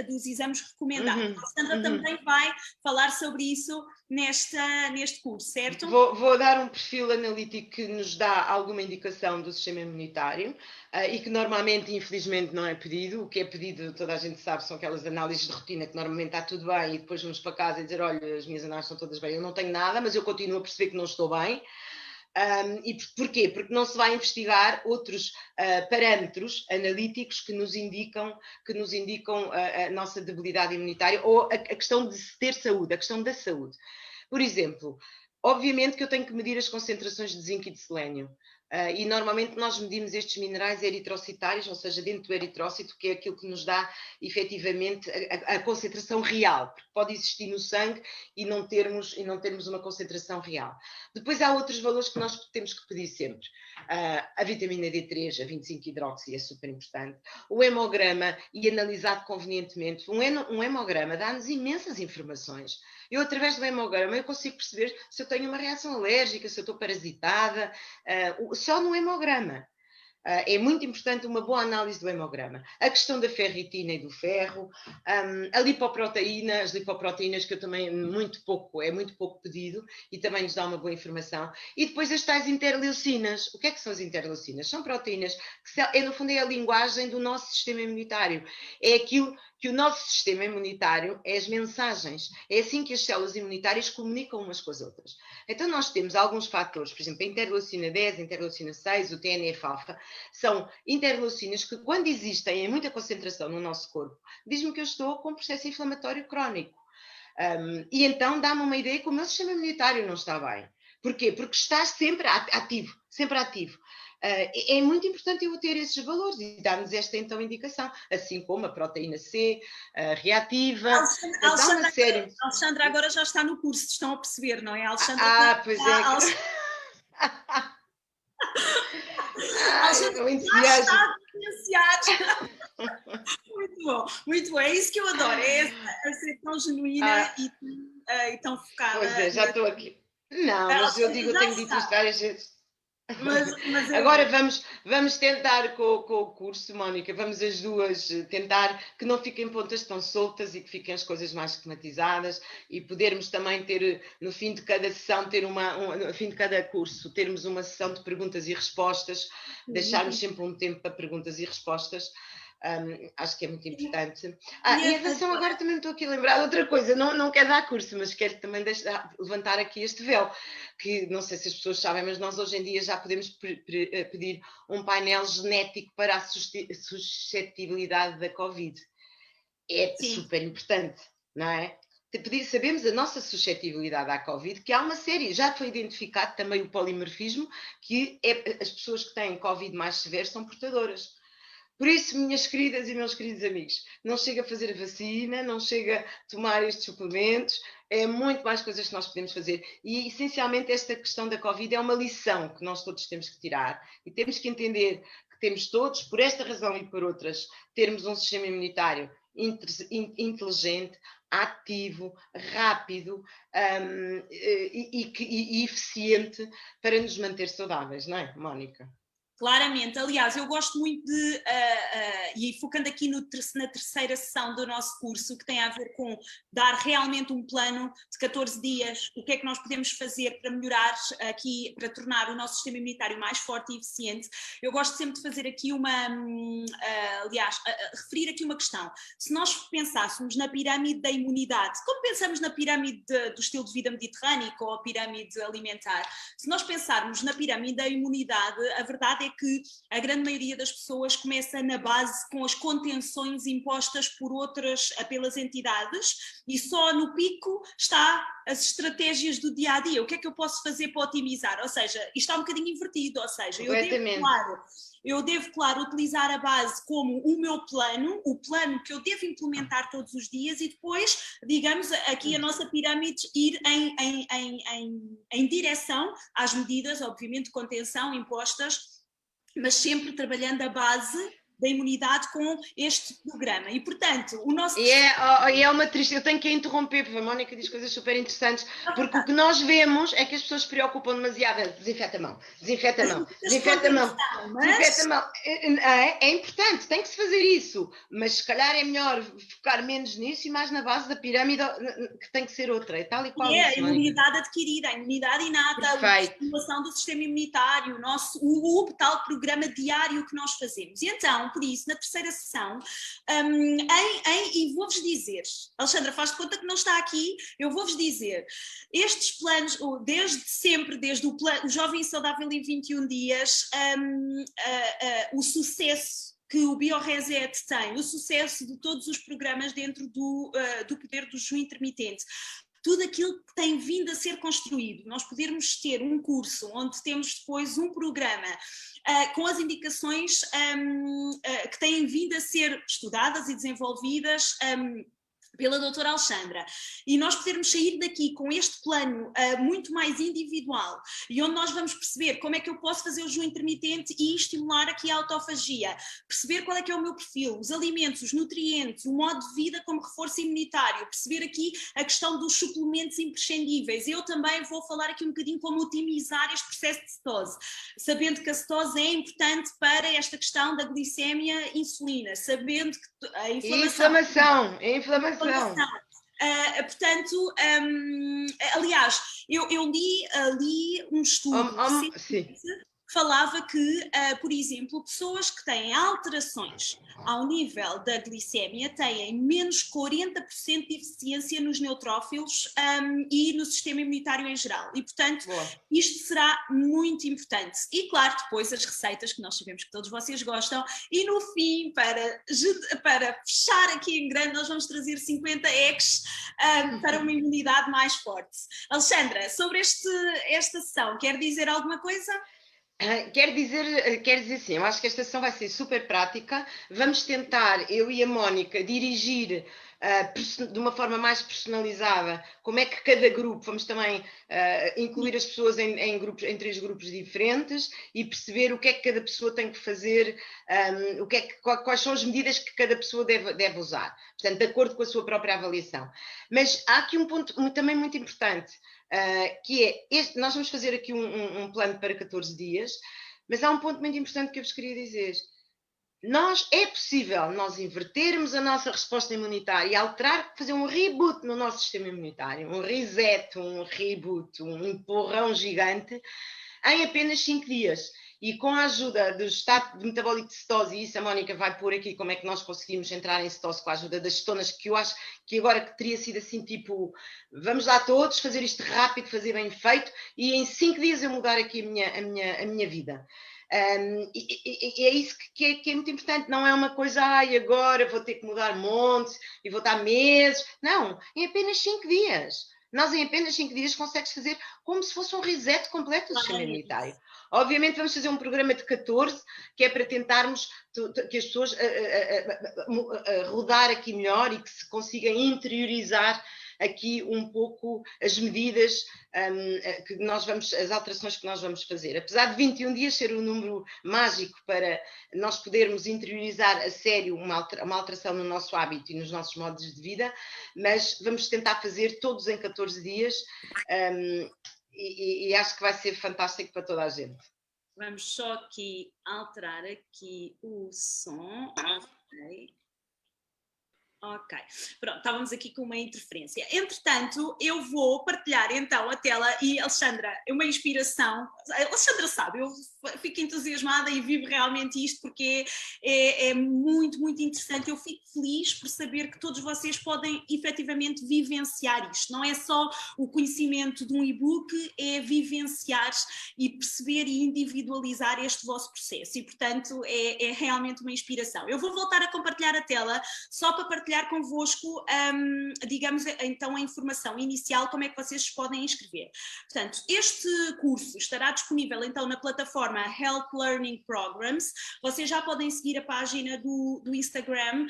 S1: dos exames recomendados. A Alexandra também vai falar sobre isso neste curso, certo?
S2: Vou dar um perfil analítico que nos dá alguma indicação do sistema imunitário e que normalmente, infelizmente, não é pedido. O que é pedido, toda a gente sabe, são aquelas análises de rotina que normalmente está tudo bem e depois vamos para casa e dizer, olha, as minhas análises estão todas bem, eu não tenho nada, mas eu continuo a perceber que não estou bem. E porquê? Porque não se vai investigar outros parâmetros analíticos que nos indicam a nossa debilidade imunitária ou a questão de ter saúde, a questão da saúde. Por exemplo, obviamente que eu tenho que medir as concentrações de zinco e de selênio. E normalmente nós medimos estes minerais eritrocitários, ou seja, dentro do eritrócito, que é aquilo que nos dá efetivamente a concentração real, porque pode existir no sangue e não termos uma concentração real. Depois há outros valores que nós temos que pedir sempre. A vitamina D3, a 25-hidroxi, é super importante. O hemograma, e analisado convenientemente. Um hemograma dá-nos imensas informações. Eu, através do hemograma, eu consigo perceber se eu tenho uma reação alérgica, se eu estou parasitada, só no hemograma. É muito importante uma boa análise do hemograma. A questão da ferritina e do ferro, a lipoproteína, as lipoproteínas que eu também é muito pouco pedido e também nos dá uma boa informação. E depois as tais interleucinas. O que é que são as interleucinas? São proteínas que, no fundo, é a linguagem do nosso sistema imunitário. É aquilo que o nosso sistema imunitário é as mensagens. É assim que as células imunitárias comunicam umas com as outras. Então nós temos alguns fatores, por exemplo, a interleucina 10, a interleucina 6, o TNF-alfa, são interleucinas que, quando existem em muita concentração no nosso corpo, diz-me que eu estou com um processo inflamatório crónico. E então dá-me uma ideia que o meu sistema imunitário não está bem. Porquê? Porque está sempre ativo, sempre ativo. É muito importante eu ter esses valores e dar-nos esta então indicação, assim como a proteína C, reativa, dá uma série.
S1: Alexandra agora já está no curso, estão a perceber, não é? Alexandra
S2: pois é.
S1: Alexandra já está a diferenciar. Muito bom, muito bom. É isso que eu adoro, é ser tão genuína e tão focada.
S2: Pois é, já estou aqui. Não, mas eu digo, eu tenho dito isto várias vezes.
S1: Mas
S2: agora vamos tentar com o curso, Mónica, vamos as duas tentar que não fiquem pontas tão soltas e que fiquem as coisas mais esquematizadas e podermos também ter, no fim de cada sessão, no fim de cada curso, termos uma sessão de perguntas e respostas, deixarmos sempre um tempo para perguntas e respostas. Acho que é muito importante. Em relação, agora também me estou aqui a lembrar de outra coisa, não quero dar curso, mas quero também levantar aqui este véu, que não sei se as pessoas sabem, mas nós hoje em dia já podemos pedir um painel genético para a suscetibilidade da Covid. É super importante, não é? Sabemos a nossa suscetibilidade à Covid, que há uma série, já foi identificado também o polimorfismo, que as pessoas que têm Covid mais severo são portadoras. Por isso, minhas queridas e meus queridos amigos, não chega a fazer a vacina, não chega a tomar estes suplementos, é muito mais coisas que nós podemos fazer. E, essencialmente, esta questão da Covid é uma lição que nós todos temos que tirar e temos que entender que temos todos, por esta razão e por outras, termos um sistema imunitário inteligente, ativo, rápido e eficiente para nos manter saudáveis, não é, Mónica?
S1: Claramente, aliás, eu gosto muito de, e focando aqui na terceira sessão do nosso curso, que tem a ver com dar realmente um plano de 14 dias, o que é que nós podemos fazer para melhorar aqui, para tornar o nosso sistema imunitário mais forte e eficiente. Eu gosto sempre de fazer aqui referir aqui uma questão. Se nós pensássemos na pirâmide da imunidade, como pensamos na pirâmide do estilo de vida mediterrâneo ou a pirâmide alimentar, se nós pensarmos na pirâmide da imunidade, a verdade é que a grande maioria das pessoas começa na base com as contenções impostas pelas entidades, e só no pico está as estratégias do dia a dia. O que é que eu posso fazer para otimizar? Ou seja, isto está um bocadinho invertido, ou seja, eu devo, claro, utilizar a base como o meu plano, o plano que eu devo implementar todos os dias, e depois, digamos, aqui a nossa pirâmide ir em direção às medidas, obviamente, de contenção impostas, mas sempre trabalhando a base da imunidade com este programa. E, portanto, o nosso...
S2: E é uma tristeza, eu tenho que a interromper, porque a Mónica diz coisas super interessantes, porque o que nós vemos é que as pessoas se preocupam demasiado. Desinfeta a mão, desinfeta a mão, desinfeta a mão, desinfeta a mão. É importante, tem que se fazer isso, mas se calhar é melhor focar menos nisso e mais na base da pirâmide, que tem que ser outra, é tal e qual isso,
S1: a imunidade adquirida, a imunidade inata, a estimulação do sistema imunitário, o tal programa diário que nós fazemos. E então, por isso, na terceira sessão, e vou-vos dizer, Alexandra, faz de conta que não está aqui, eu vou-vos dizer, estes planos, desde sempre, desde o Jovem e Saudável em 21 dias, o sucesso que o BioReset tem, o sucesso de todos os programas dentro do poder do jejum intermitente, tudo aquilo que tem vindo a ser construído, nós podermos ter um curso onde temos depois um programa com as indicações que têm vindo a ser estudadas e desenvolvidas pela doutora Alexandra, e nós podermos sair daqui com este plano muito mais individual, e onde nós vamos perceber como é que eu posso fazer o jejum intermitente e estimular aqui a autofagia, perceber qual é que é o meu perfil, os alimentos, os nutrientes, o modo de vida como reforço imunitário, perceber aqui a questão dos suplementos imprescindíveis. Eu também vou falar aqui um bocadinho como otimizar este processo de cetose, sabendo que a cetose é importante para esta questão da glicemia insulina, sabendo que a inflamação. Portanto, aliás, eu li um estudo que falava que, por exemplo, pessoas que têm alterações ao nível da glicemia têm menos 40% de eficiência nos neutrófilos e no sistema imunitário em geral. E, portanto, isto será muito importante. E, claro, depois as receitas que nós sabemos que todos vocês gostam. E, no fim, para fechar aqui em grande, nós vamos trazer 50 eggs para uma imunidade mais forte. Alexandra, sobre esta sessão, quer dizer alguma coisa?
S2: Quer dizer sim, eu acho que esta sessão vai ser super prática. Vamos tentar, eu e a Mónica, dirigir de uma forma mais personalizada como é que cada grupo, vamos também incluir as pessoas em 3 grupos diferentes e perceber o que é que cada pessoa tem que fazer, quais são as medidas que cada pessoa deve usar, portanto, de acordo com a sua própria avaliação. Mas há aqui um ponto também muito importante, que é, nós vamos fazer aqui um plano para 14 dias, mas há um ponto muito importante que eu vos queria dizer. É possível nós invertermos a nossa resposta imunitária e alterar, fazer um reboot no nosso sistema imunitário, um reset, um reboot, um empurrão gigante, em apenas 5 dias. E com a ajuda do estado de metabólico de cetose, e isso a Mónica vai pôr aqui como é que nós conseguimos entrar em cetose com a ajuda das cetonas, que eu acho que agora que teria sido assim, tipo, vamos lá todos fazer isto rápido, fazer bem feito, e em 5 dias eu mudar aqui a minha vida. E é isso que é muito importante, não é uma coisa, agora vou ter que mudar montes e vou estar meses, não, em apenas 5 dias. Nós em apenas 5 dias consegues fazer como se fosse um reset completo do sistema imunitário. Obviamente vamos fazer um programa de 14, que é para tentarmos que as pessoas rodar aqui melhor e que se consigam interiorizar aqui um pouco as medidas as alterações que nós vamos fazer. Apesar de 21 dias ser um número mágico para nós podermos interiorizar a sério uma alteração no nosso hábito e nos nossos modos de vida, mas vamos tentar fazer todos em 14 dias e acho que vai ser fantástico para toda a gente.
S1: Vamos só aqui alterar aqui o som. Ok. Ok, pronto, estávamos aqui com uma interferência. Entretanto, eu vou partilhar então a tela e, Alexandra, é uma inspiração. A Alexandra sabe, eu fico entusiasmada e vivo realmente isto porque é muito, muito interessante. Eu fico feliz por saber que todos vocês podem efetivamente vivenciar isto. Não é só o conhecimento de um e-book, é vivenciar e perceber e individualizar este vosso processo. E, portanto, é realmente uma inspiração. Eu vou voltar a compartilhar a tela só para partilhar convosco, digamos, então a informação inicial, como é que vocês podem inscrever. Portanto, este curso estará disponível então na plataforma Health Learning Programs, vocês já podem seguir a página do Instagram,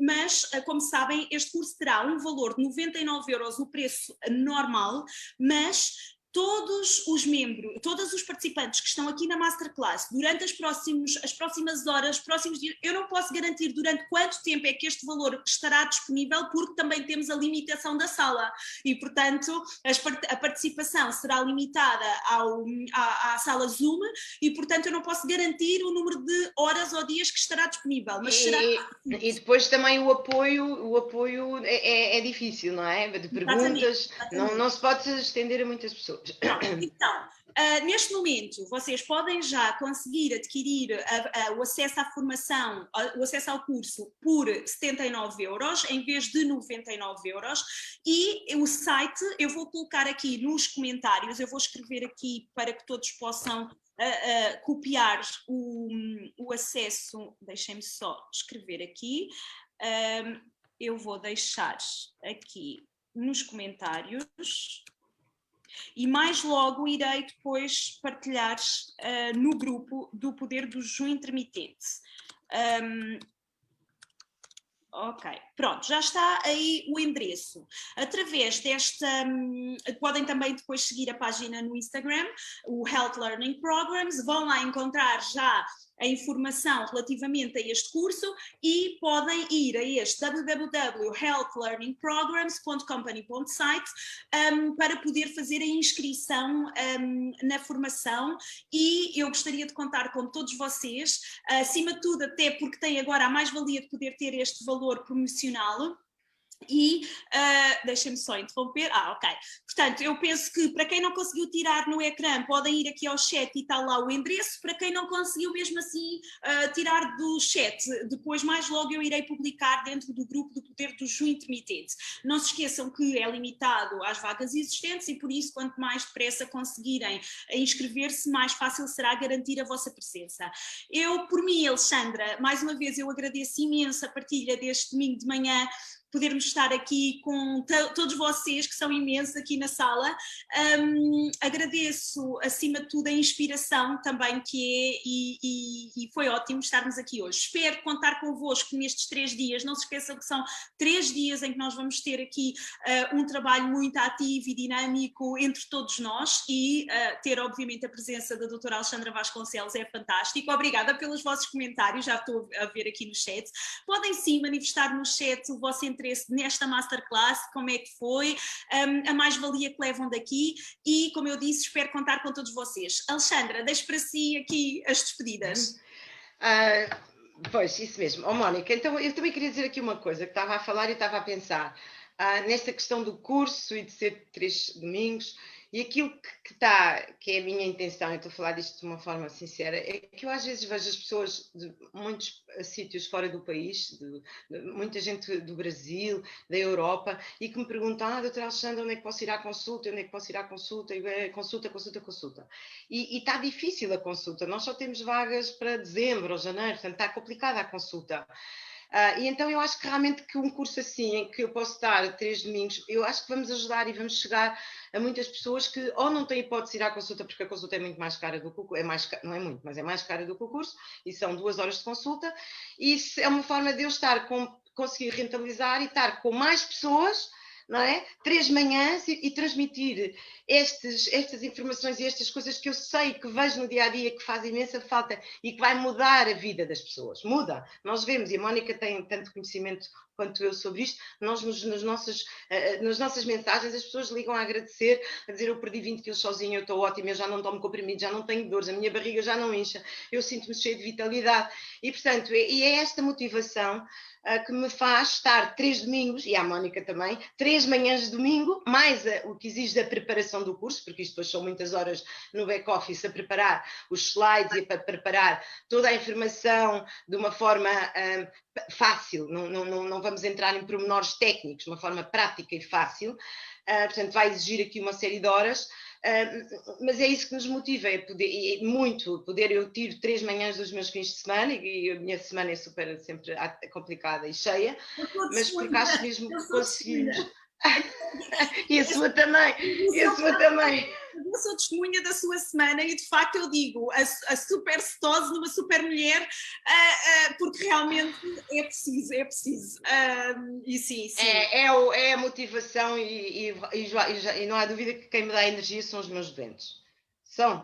S1: mas, como sabem, este curso terá um valor de 99 € no preço normal, mas todos os membros, todos os participantes que estão aqui na Masterclass durante as próximas horas, próximos dias, eu não posso garantir durante quanto tempo é que este valor estará disponível, porque também temos a limitação da sala e, portanto, a participação será limitada à sala Zoom e, portanto, eu não posso garantir o número de horas ou dias que estará disponível. Mas
S2: e depois também o apoio é difícil, não é? De perguntas, exatamente. Não se pode estender a muitas pessoas.
S1: Então, neste momento, vocês podem já conseguir adquirir o acesso à formação, o acesso ao curso por 79 € em vez de 99 € e o site, eu vou colocar aqui nos comentários, eu vou escrever aqui para que todos possam copiar o acesso, deixem-me só escrever aqui, eu vou deixar aqui nos comentários e mais logo irei depois partilhar no grupo do Poder do Jejum Intermitente. Ok, pronto, já está aí o endereço. Através desta, podem também depois seguir a página no Instagram, o Health Learning Programs, vão lá encontrar já a informação relativamente a este curso e podem ir a este www.healthlearningprograms.company.site para poder fazer a inscrição na formação e eu gostaria de contar com todos vocês, acima de tudo até porque tem agora a mais-valia de poder ter este valor promocional. E deixem-me só interromper. Ok. Portanto, eu penso que para quem não conseguiu tirar no ecrã, podem ir aqui ao chat e está lá o endereço. Para quem não conseguiu mesmo assim tirar do chat, depois mais logo eu irei publicar dentro do grupo do Poder do Jejum Intermitente. Não se esqueçam que é limitado às vagas existentes e por isso quanto mais depressa conseguirem inscrever-se, mais fácil será garantir a vossa presença. Eu, por mim, Alexandra, mais uma vez eu agradeço imenso a partilha deste domingo de manhã, podermos estar aqui com todos vocês, que são imensos aqui na sala. Agradeço, acima de tudo, a inspiração também que é, e foi ótimo estarmos aqui hoje. Espero contar convosco nestes 3 dias. Não se esqueçam que são 3 dias em que nós vamos ter aqui um trabalho muito ativo e dinâmico entre todos nós e ter, obviamente, a presença da doutora Alexandra Vasconcelos é fantástico. Obrigada pelos vossos comentários, já estou a ver aqui no chat. Podem sim manifestar no chat o vosso interesse nesta Masterclass, como é que foi, a mais-valia que levam daqui e, como eu disse, espero contar com todos vocês. Alexandra, deixo para si aqui as despedidas.
S2: Pois, isso mesmo. Mónica, então eu também queria dizer aqui uma coisa, que estava a falar e estava a pensar nesta questão do curso e de ser 3 domingos. E aquilo que é a minha intenção, eu estou a falar disto de uma forma sincera, é que eu às vezes vejo as pessoas de muitos sítios fora do país, muita gente do Brasil, da Europa, e que me perguntam, doutora Alexandra, onde é que posso ir à consulta? Onde é que posso ir à consulta? Consulta. E está difícil a consulta, nós só temos vagas para dezembro ou janeiro, portanto está complicada a consulta. E então eu acho que realmente que um curso assim, em que eu posso dar 3 domingos, eu acho que vamos ajudar e vamos chegar a muitas pessoas que ou não têm hipótese de ir à consulta porque a consulta é muito mais cara do que o curso, não é muito, mas é mais cara do que o curso, e são 2 horas de consulta, e isso é uma forma de eu conseguir rentabilizar e estar com mais pessoas não é? 3 manhãs e transmitir estas informações e estas coisas que eu sei, que vejo no dia a dia, que faz imensa falta e que vai mudar a vida das pessoas. Muda. Nós vemos, e a Mónica tem tanto conhecimento quanto eu sobre isto, nós nas nossas mensagens as pessoas ligam a agradecer, a dizer eu perdi 20 quilos sozinha, eu estou ótima, eu já não tomo comprimido, já não tenho dores, a minha barriga já não incha, eu sinto-me cheia de vitalidade. E, portanto, é esta motivação que me faz estar 3 domingos, e a Mónica também, 3 manhãs de domingo, mais o que exige da preparação do curso, porque isto depois são muitas horas no back-office a preparar os slides e a preparar toda a informação de uma forma fácil, não vamos entrar em pormenores técnicos, de uma forma prática e fácil, portanto vai exigir aqui uma série de horas, mas é isso que nos motiva, eu tiro 3 manhãs dos meus fins de semana e a minha semana é sempre complicada e cheia, mas porque acho mesmo que conseguimos. E a sua também,
S1: Eu sou testemunha da sua semana e de facto eu digo a super cetose numa super mulher, porque realmente é preciso. E sim.
S2: É a motivação e não há dúvida que quem me dá energia são os meus doentes.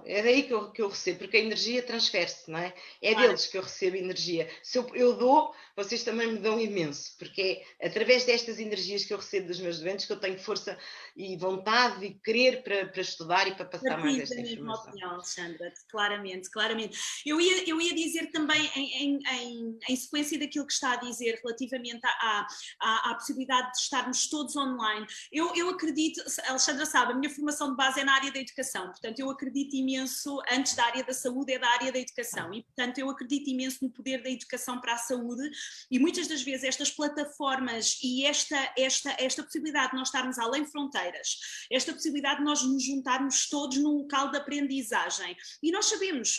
S2: É daí que eu recebo, porque a energia transfere-se, não é? É deles que eu recebo energia. Se eu dou, vocês também me dão imenso, porque é através destas energias que eu recebo dos meus doentes que eu tenho força e vontade e querer para estudar e para passar mais esta informação.
S1: Opinião, Alexandra, claramente. Eu ia dizer também, em sequência daquilo que está a dizer relativamente à possibilidade de estarmos todos online, eu acredito, a Alexandra sabe, a minha formação de base é na área da educação, portanto eu acredito imenso, antes da área da saúde é da área da educação, e portanto eu acredito imenso no poder da educação para a saúde, e muitas das vezes estas plataformas e esta possibilidade de nós estarmos além fronteiras, esta possibilidade de nós nos juntarmos todos num local de aprendizagem, e nós sabemos,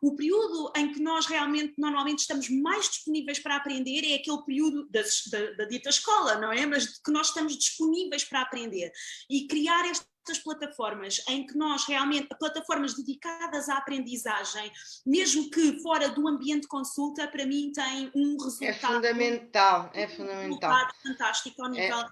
S1: o período em que nós realmente normalmente estamos mais disponíveis para aprender é aquele período da dita escola, não é? Mas que nós estamos disponíveis para aprender, e criar estas plataformas em que nós realmente, plataformas dedicadas à aprendizagem, mesmo que fora do ambiente de consulta, para mim tem um resultado
S2: é fundamental.
S1: Fantástico ao nível.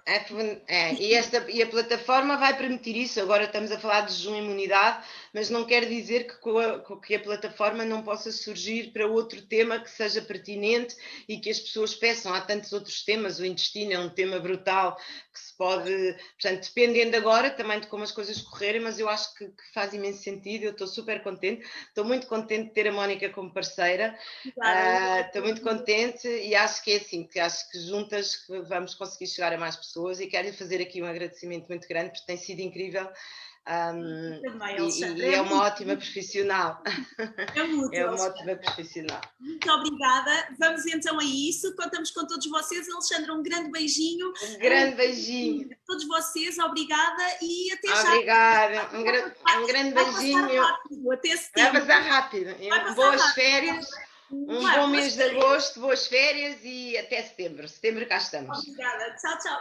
S2: E a plataforma vai permitir isso. Agora estamos a falar de jejum e imunidade, mas não quer dizer que a plataforma não possa surgir para outro tema que seja pertinente e que as pessoas peçam. Há tantos outros temas, o intestino é um tema brutal que se pode, portanto, dependendo agora também de como as coisas correrem, mas eu acho que faz imenso sentido. Eu estou super contente, estou muito contente de ter a Mónica como parceira, estou muito contente e acho que é assim, que acho que juntas vamos conseguir chegar a mais pessoas, e quero-lhe fazer aqui um agradecimento muito grande porque tem sido incrível. E é uma ótima profissional. É uma ótima profissional.
S1: Muito obrigada. Vamos então a isso. Contamos com todos vocês. Alexandra, um grande beijinho.
S2: Um grande beijinho.
S1: A todos vocês, obrigada e até já.
S2: Obrigada. Um grande beijinho.
S1: Até setembro.
S2: Vai passar rápido. Boas férias. Um bom mês de agosto, boas férias e até setembro. Setembro cá estamos.
S1: Obrigada. Tchau, tchau.